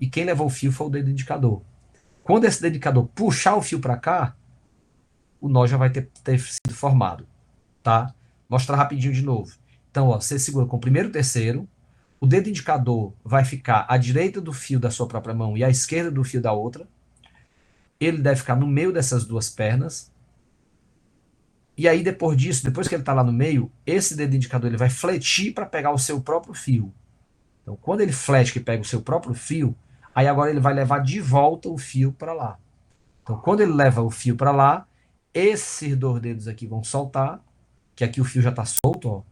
e quem levou o fio foi o dedo indicador. Quando esse dedo indicador puxar o fio para cá, o nó já vai ter sido formado, tá? Mostrar rapidinho de novo. Então, ó, você segura com o primeiro e o terceiro, o dedo indicador vai ficar à direita do fio da sua própria mão e à esquerda do fio da outra. Ele deve ficar no meio dessas duas pernas. E aí, depois disso, depois que ele está lá no meio, esse dedo indicador ele vai fletir para pegar o seu próprio fio. Então, quando ele flete que pega o seu próprio fio, aí agora ele vai levar de volta o fio para lá. Então, quando ele leva o fio para lá, esses dois dedos aqui vão soltar, que aqui o fio já está solto, ó.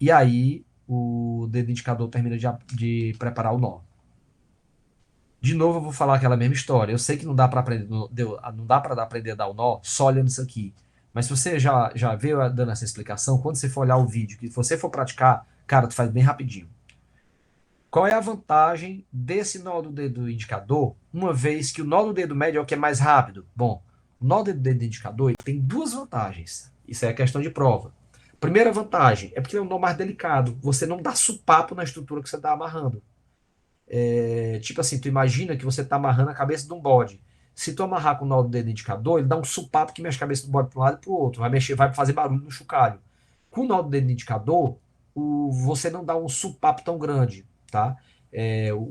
E aí o dedo indicador termina de preparar o nó. De novo, eu vou falar aquela mesma história. Eu sei que não dá para aprender, não dá para aprender a dar o nó só olhando isso aqui. Mas se você já veio dando essa explicação, quando você for olhar o vídeo, que você for praticar, cara, tu faz bem rapidinho. Qual é a vantagem desse nó do dedo indicador, uma vez que o nó do dedo médio é o que é mais rápido? Bom, o nó do dedo indicador ele tem duas vantagens. Isso é questão de prova. Primeira vantagem é porque é um nó mais delicado. Você não dá supapo na estrutura que você está amarrando. Tipo assim, tu imagina que você está amarrando a cabeça de um bode. Se tu amarrar com o nó do dedo indicador, ele dá um supapo que mexe a cabeça do bode para um lado e para o outro. Vai mexer, vai fazer barulho no chocalho. Com o nó do dedo indicador, você não dá um supapo tão grande, tá?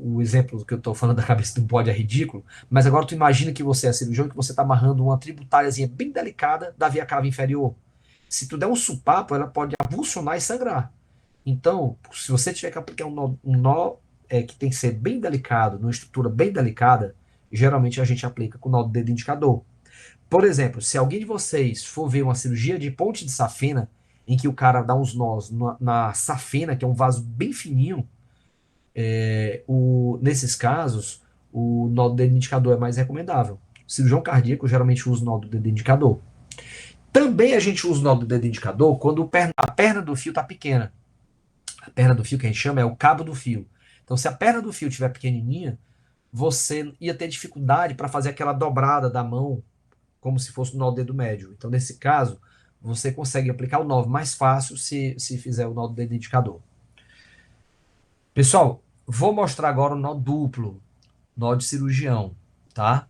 O exemplo que eu estou falando da cabeça do bode é ridículo, mas agora tu imagina que você é cirurgião e que você está amarrando uma tributáriazinha bem delicada da via cava inferior. Se tu der um supapo, ela pode avulsionar e sangrar. Então, se você tiver que aplicar um nó que tem que ser bem delicado, numa estrutura bem delicada, geralmente a gente aplica com o nó do dedo indicador. Por exemplo, se alguém de vocês for ver uma cirurgia de ponte de safena, em que o cara dá uns nós na safena, que é um vaso bem fininho, nesses casos, o nó do dedo indicador é mais recomendável. O cirurgião cardíaco geralmente usa o nó do dedo indicador. Também a gente usa o nó do dedo indicador quando a perna do fio está pequena. A perna do fio que a gente chama é o cabo do fio. Então, se a perna do fio estiver pequenininha, você ia ter dificuldade para fazer aquela dobrada da mão, como se fosse no nó do dedo médio. Então, nesse caso, você consegue aplicar o nó mais fácil se fizer o nó do dedo indicador. Pessoal, vou mostrar agora o nó duplo, nó de cirurgião, tá?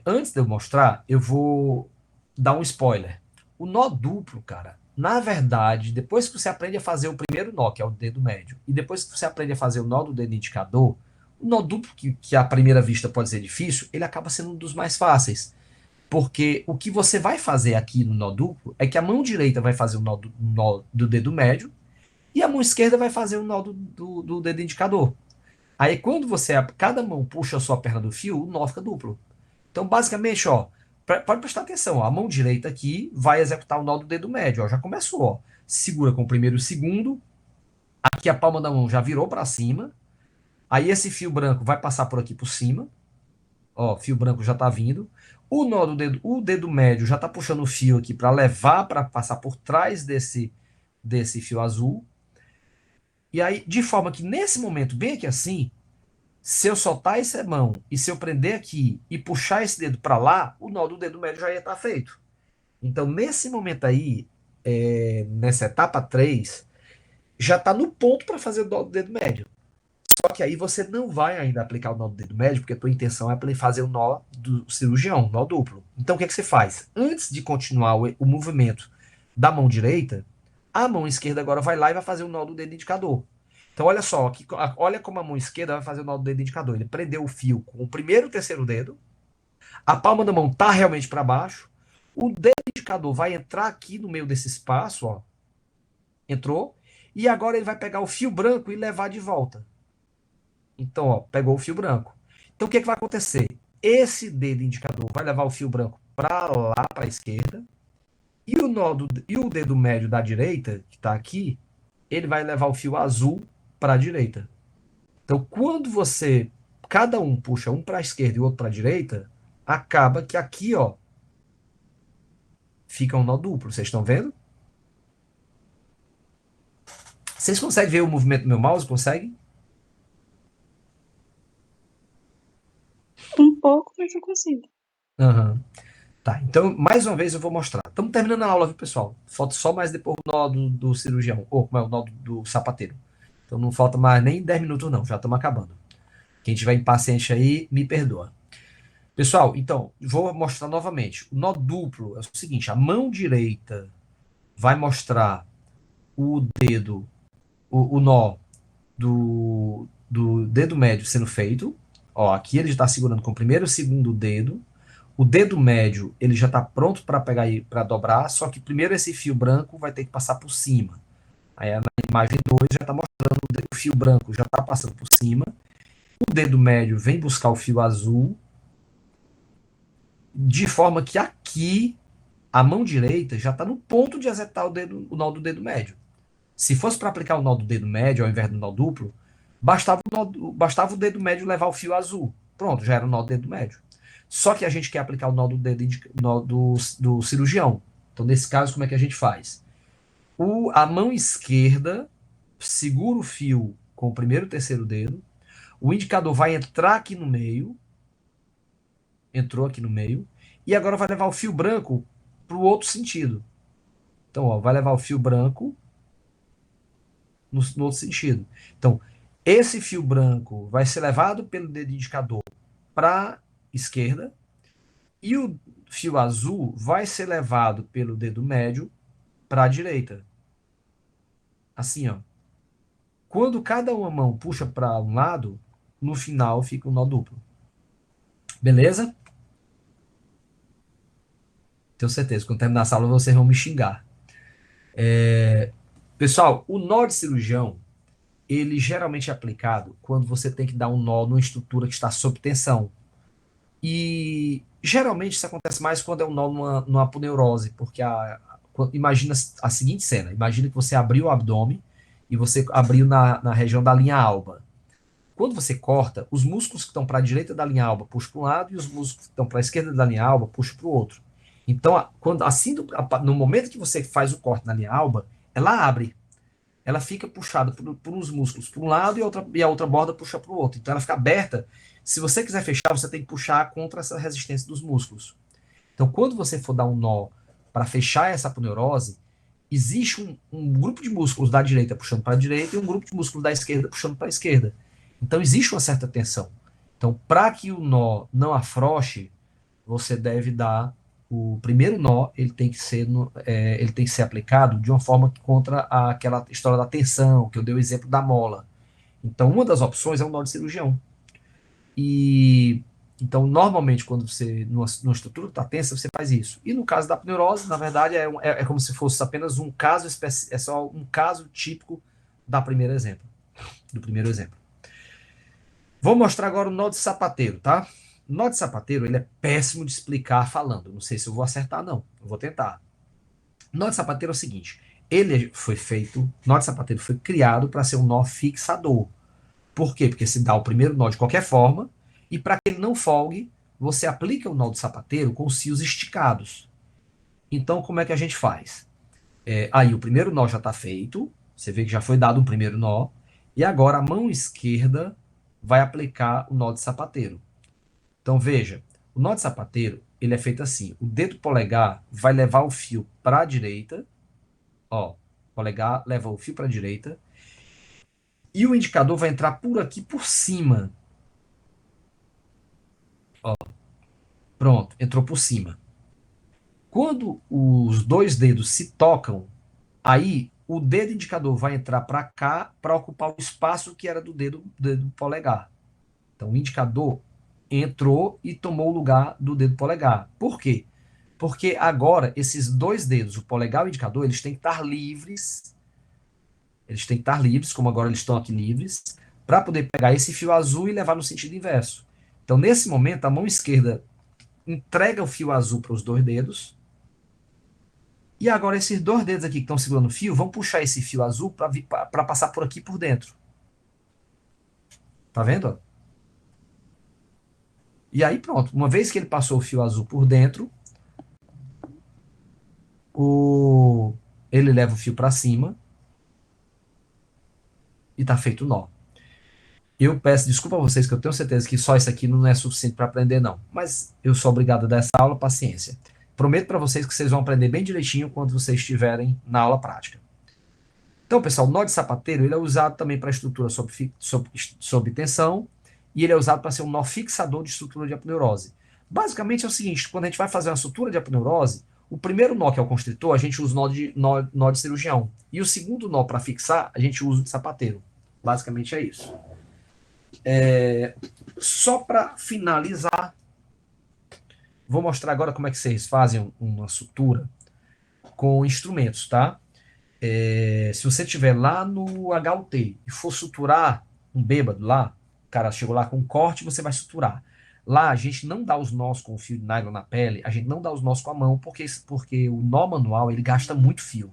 Antes de eu mostrar, eu vou dar um spoiler. O nó duplo, cara, na verdade, depois que você aprende a fazer o primeiro nó, que é o dedo médio, e depois que você aprende a fazer o nó do dedo indicador, o nó duplo, que à primeira vista pode ser difícil, ele acaba sendo um dos mais fáceis. Porque o que você vai fazer aqui no nó duplo é que a mão direita vai fazer o nó do dedo médio e a mão esquerda vai fazer o nó do dedo indicador. Aí quando cada mão puxa a sua perna do fio, o nó fica duplo. Então, basicamente, ó, pode prestar atenção, ó, a mão direita aqui vai executar o nó do dedo médio, ó, já começou, ó. Segura com o primeiro e o segundo, aqui a palma da mão já virou para cima, aí esse fio branco vai passar por aqui por cima, ó, fio branco já tá vindo, o dedo médio já tá puxando o fio aqui para levar para passar por trás desse fio azul, e aí, de forma que nesse momento, bem aqui assim, se eu soltar essa mão e se eu prender aqui e puxar esse dedo para lá, o nó do dedo médio já ia estar feito. Então, nesse momento aí, nessa etapa 3, já está no ponto para fazer o nó do dedo médio. Só que aí você não vai ainda aplicar o nó do dedo médio, porque a tua intenção é fazer o nó do cirurgião, nó duplo. Então, o que é que você faz? Antes de continuar o movimento da mão direita, a mão esquerda agora vai lá e vai fazer o nó do dedo indicador. Então, olha só, olha como a mão esquerda vai fazer o nó do dedo indicador. Ele prendeu o fio com o primeiro e o terceiro dedo, a palma da mão está realmente para baixo, o dedo indicador vai entrar aqui no meio desse espaço, ó, entrou, e agora ele vai pegar o fio branco e levar de volta. Então, ó, pegou o fio branco. Então, o que, é que vai acontecer? Esse dedo indicador vai levar o fio branco para lá, para a esquerda, e o dedo médio da direita, que está aqui, ele vai levar o fio azul para a direita. Então, quando cada um puxa um para a esquerda e o outro para a direita, acaba que aqui, ó, fica um nó duplo. Vocês estão vendo? Vocês conseguem ver o movimento do meu mouse? Conseguem? Um pouco, mas eu consigo. Uhum. Tá, então, mais uma vez eu vou mostrar. Estamos terminando a aula, viu, pessoal? Falta só mais depois o nó do cirurgião, ou como é o nó do sapateiro. Então não falta mais nem 10 minutos não, já estamos acabando. Quem tiver impaciente aí, me perdoa. Pessoal, então, vou mostrar novamente. O nó duplo é o seguinte, a mão direita vai mostrar o dedo, o nó do dedo médio sendo feito. Ó, aqui ele está segurando com o primeiro e o segundo dedo. O dedo médio, ele já está pronto para pegar aí, para dobrar, só que primeiro esse fio branco vai ter que passar por cima. Aí na imagem 2 já está mostrando o fio branco já está passando por cima. O dedo médio vem buscar o fio azul, de forma que aqui a mão direita já está no ponto de executar o nó do dedo médio. Se fosse para aplicar o nó do dedo médio ao invés do nó duplo, bastava o dedo médio levar o fio azul. Pronto, já era o nó do dedo médio. Só que a gente quer aplicar o nó do dedo nó do cirurgião. Então, nesse caso, como é que a gente faz? A mão esquerda segura o fio com o primeiro e o terceiro dedo. O indicador vai entrar aqui no meio. Entrou aqui no meio. E agora vai levar o fio branco para o outro sentido. Então, ó, vai levar o fio branco no outro sentido. Então, esse fio branco vai ser levado pelo dedo indicador para a esquerda e o fio azul vai ser levado pelo dedo médio para a direita. Assim, ó. Quando cada uma mão puxa para um lado, no final fica um nó duplo. Beleza? Tenho certeza, quando terminar essa aula vocês vão me xingar. Pessoal, o nó de cirurgião, ele geralmente é aplicado quando você tem que dar um nó numa estrutura que está sob tensão. E geralmente isso acontece mais quando é um nó numa aponeurose, porque imagina a seguinte cena: imagina que você abriu o abdômen e você abriu na região da linha alba. Quando você corta, os músculos que estão para a direita da linha alba puxam para um lado e os músculos que estão para a esquerda da linha alba puxam para o outro. Então, no momento que você faz o corte na linha alba, ela abre. Ela fica puxada por uns músculos para um lado e a outra borda puxa para o outro. Então, ela fica aberta. Se você quiser fechar, você tem que puxar contra essa resistência dos músculos. Então, quando você for dar um nó para fechar essa aponeurose, existe um grupo de músculos da direita puxando para a direita e um grupo de músculos da esquerda puxando para a esquerda. Então, existe uma certa tensão. Então, para que o nó não afrouxe, você deve dar o primeiro nó, ele tem que ser aplicado de uma forma contra aquela história da tensão, que eu dei o exemplo da mola. Então, uma das opções é o nó de cirurgião. Então, normalmente, quando você, numa estrutura que está tensa, você faz isso. E no caso da pneurose, na verdade, é como se fosse apenas um caso, é só um caso típico do primeiro exemplo. Vou mostrar agora o nó de sapateiro, tá? O nó de sapateiro, ele é péssimo de explicar falando. Não sei se eu vou acertar, não. Eu vou tentar. O nó de sapateiro é o seguinte. O nó de sapateiro foi criado para ser um nó fixador. Por quê? Porque se dá o primeiro nó de qualquer forma, e para que ele não folgue, você aplica o nó de sapateiro com os fios esticados. Então, como é que a gente faz? Aí o primeiro nó já está feito, você vê que já foi dado um primeiro nó, e agora a mão esquerda vai aplicar o nó de sapateiro. Então, veja, o nó de sapateiro, ele é feito assim, o dedo polegar vai levar o fio para a direita, ó, polegar leva o fio para a direita, e o indicador vai entrar por aqui, por cima. Ó, pronto, entrou por cima. Quando os dois dedos se tocam, aí o dedo indicador vai entrar para cá para ocupar o espaço que era do dedo polegar. Então, o indicador entrou e tomou o lugar do dedo polegar. Por quê? Porque agora esses dois dedos, o polegar e o indicador, eles têm que estar livres. Eles têm que estar livres, como agora eles estão aqui livres, para poder pegar esse fio azul e levar no sentido inverso. Então, nesse momento, a mão esquerda entrega o fio azul para os dois dedos. E agora esses dois dedos aqui que estão segurando o fio vão puxar esse fio azul para passar por aqui por dentro. Tá vendo? E aí pronto, uma vez que ele passou o fio azul por dentro, ele leva o fio para cima e tá feito o nó. Eu peço desculpa a vocês, que eu tenho certeza que só isso aqui não é suficiente para aprender, não. Mas eu sou obrigado a dar essa aula, paciência. Prometo para vocês que vocês vão aprender bem direitinho quando vocês estiverem na aula prática. Então, pessoal, o nó de sapateiro ele é usado também para estrutura sob tensão, e ele é usado para ser um nó fixador de estrutura de aponeurose. Basicamente é o seguinte, quando a gente vai fazer uma estrutura de aponeurose, o primeiro nó, que é o constritor, a gente usa nó de cirurgião. E o segundo nó para fixar, a gente usa o de sapateiro. Basicamente é isso. Só para finalizar, vou mostrar agora como é que vocês fazem uma sutura com instrumentos, tá? Se você estiver lá no HUT e for suturar um bêbado lá, o cara chegou lá com um corte, você vai suturar. Lá a gente não dá os nós com o fio de nylon na pele, a gente não dá os nós com a mão, porque o nó manual ele gasta muito fio.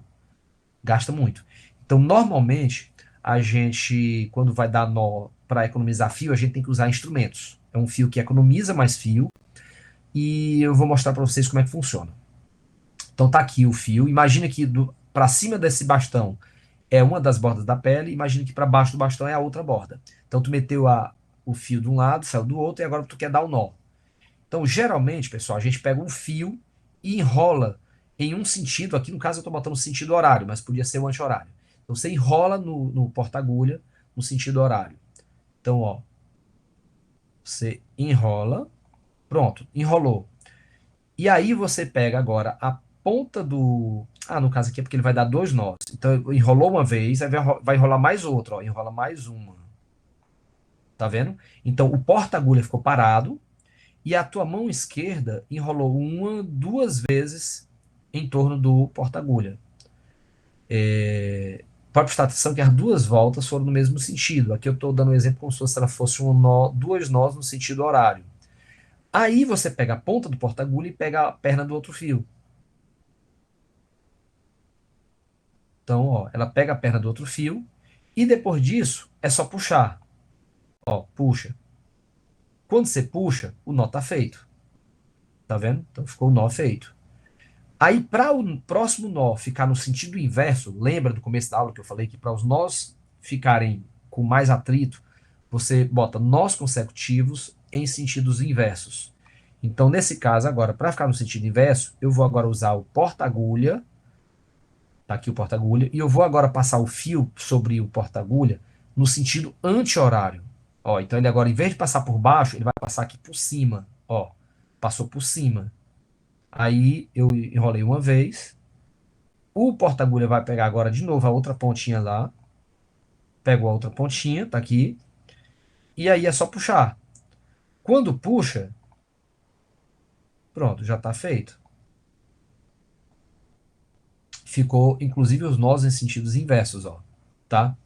Gasta muito. Então, normalmente, a gente, quando vai dar nó para economizar fio, a gente tem que usar instrumentos. É um fio que economiza mais fio e eu vou mostrar para vocês como é que funciona. Então tá aqui o fio. Imagina que para cima desse bastão é uma das bordas da pele. Imagina que para baixo do bastão é a outra borda. Então tu meteu o fio de um lado, saiu do outro e agora tu quer dar o nó. Então geralmente, pessoal, a gente pega um fio e enrola em um sentido. Aqui no caso eu estou botando sentido horário, mas podia ser o anti-horário. Então você enrola no porta-agulha no sentido horário. Então, ó, você enrola, pronto, enrolou. E aí você pega agora a ponta do. Ah, no caso aqui é porque ele vai dar dois nós. Então enrolou uma vez, aí vai enrolar mais outra, ó, enrola mais uma. Tá vendo? Então o porta-agulha ficou parado e a tua mão esquerda enrolou uma, duas vezes em torno do porta-agulha. Pode prestar atenção que as duas voltas foram no mesmo sentido. Aqui eu estou dando um exemplo como se ela fosse um nó, duas nós no sentido horário. Aí você pega a ponta do porta-agulha e pega a perna do outro fio. Então, ó, ela pega a perna do outro fio e depois disso é só puxar. Ó, puxa. Quando você puxa, o nó tá feito. Tá vendo? Então ficou o nó feito. Aí, para o próximo nó ficar no sentido inverso, lembra do começo da aula que eu falei que para os nós ficarem com mais atrito, você bota nós consecutivos em sentidos inversos. Então, nesse caso, agora, para ficar no sentido inverso, eu vou agora usar o porta-agulha. Tá aqui o porta-agulha. E eu vou agora passar o fio sobre o porta-agulha no sentido anti-horário. Ó, então ele agora, em vez de passar por baixo, ele vai passar aqui por cima. Ó, passou por cima. Aí eu enrolei uma vez. O porta-agulha vai pegar agora de novo a outra pontinha lá. Pego a outra pontinha, tá aqui. E aí é só puxar. Quando puxa, pronto, já tá feito. Ficou, inclusive, os nós em sentidos inversos, ó. Tá?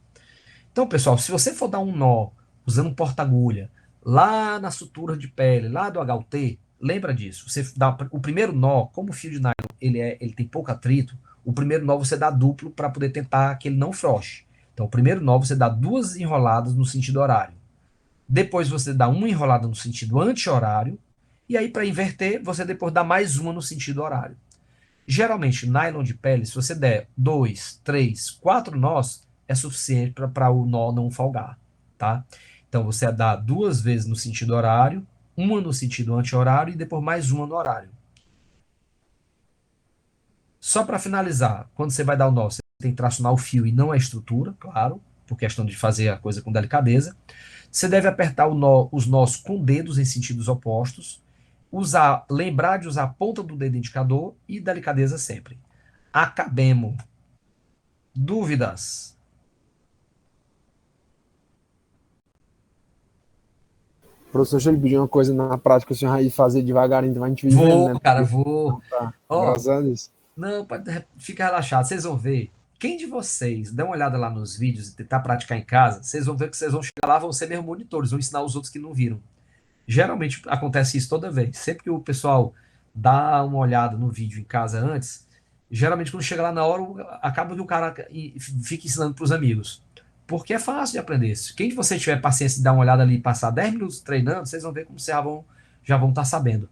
Então, pessoal, se você for dar um nó usando um porta-agulha lá na sutura de pele, lá do HUT, lembra disso. Você dá o primeiro nó, como o fio de nylon ele tem pouco atrito, o primeiro nó você dá duplo para poder tentar que ele não frouxe. Então, o primeiro nó você dá duas enroladas no sentido horário. Depois você dá uma enrolada no sentido anti-horário. E aí, para inverter, você depois dá mais uma no sentido horário. Geralmente, nylon de pele, se você der 2, 3, 4 nós, é suficiente para o nó não folgar, tá? Então, você dá duas vezes no sentido horário, uma no sentido anti-horário e depois mais uma no horário. Só para finalizar, quando você vai dar o nó, você tem que tracionar o fio e não a estrutura, claro, por questão de fazer a coisa com delicadeza. Você deve apertar os nós com dedos em sentidos opostos, lembrar de usar a ponta do dedo indicador e delicadeza sempre. Acabemos. Dúvidas? Professor, deixa eu lhe pedir uma coisa na prática, o senhor vai fazer devagarinho, então a gente vivendo, Vou, né? cara, vou. Tá, Ó, graças a Deus. não, fica relaxado, vocês vão ver. Quem de vocês dá uma olhada lá nos vídeos e tentar praticar em casa, vocês vão ver que vocês vão chegar lá, vão ser mesmo monitores, vão ensinar os outros que não viram. Geralmente acontece isso toda vez. Sempre que o pessoal dá uma olhada no vídeo em casa antes, geralmente quando chega lá na hora, acaba que o cara fica ensinando para os amigos. Porque é fácil de aprender. Quem de vocês tiver paciência de dar uma olhada ali e passar 10 minutos treinando, vocês vão ver como vocês já vão estar sabendo.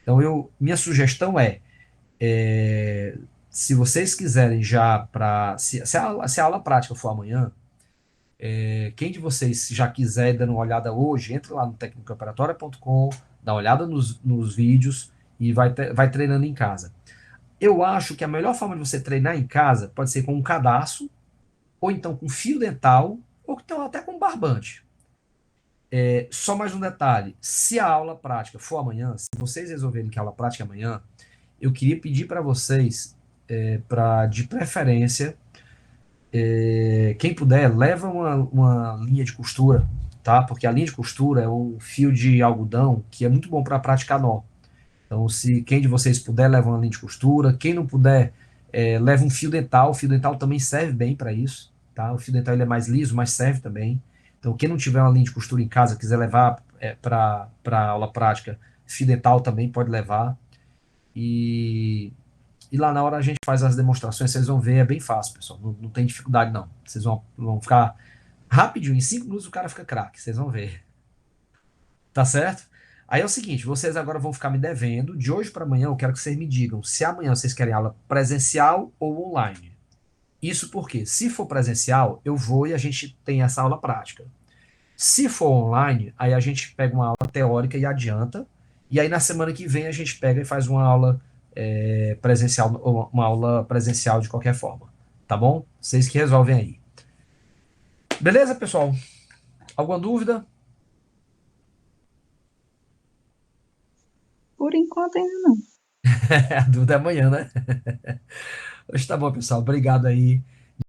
Então, minha sugestão é, se vocês quiserem já para. Se a aula prática for amanhã, quem de vocês já quiser dar uma olhada hoje, entra lá no tecnicaoperatória.com, dá uma olhada nos vídeos e vai treinando em casa. Eu acho que a melhor forma de você treinar em casa pode ser com um cadarço, ou então com fio dental, ou então até com barbante. Só mais um detalhe: se a aula prática for amanhã, se vocês resolverem que a aula prática é amanhã, eu queria pedir para vocês, de preferência, quem puder, leva uma linha de costura, tá? Porque a linha de costura é um fio de algodão que é muito bom para praticar nó. Então, se quem de vocês puder, leva uma linha de costura. Quem não puder, leva um fio dental. O fio dental também serve bem para isso, tá? O fio dental ele é mais liso, mas serve também. Então, quem não tiver uma linha de costura em casa, quiser levar para aula prática, fio dental também pode levar. E e lá na hora a gente faz as demonstrações, vocês vão ver, é bem fácil, pessoal. Não tem dificuldade, não. Vocês vão ficar rapidinho, em 5 minutos o cara fica craque, vocês vão ver. Tá certo? Aí é o seguinte, vocês agora vão ficar me devendo. De hoje para amanhã, eu quero que vocês me digam se amanhã vocês querem aula presencial ou online. Isso porque, se for presencial, eu vou e a gente tem essa aula prática. Se for online, aí a gente pega uma aula teórica e adianta. E aí na semana que vem a gente pega e faz uma aula presencial, ou uma aula presencial de qualquer forma. Tá bom? Vocês que resolvem aí. Beleza, pessoal? Alguma dúvida? Por enquanto ainda não. A dúvida é amanhã, né? Hoje tá bom, pessoal. Obrigado aí.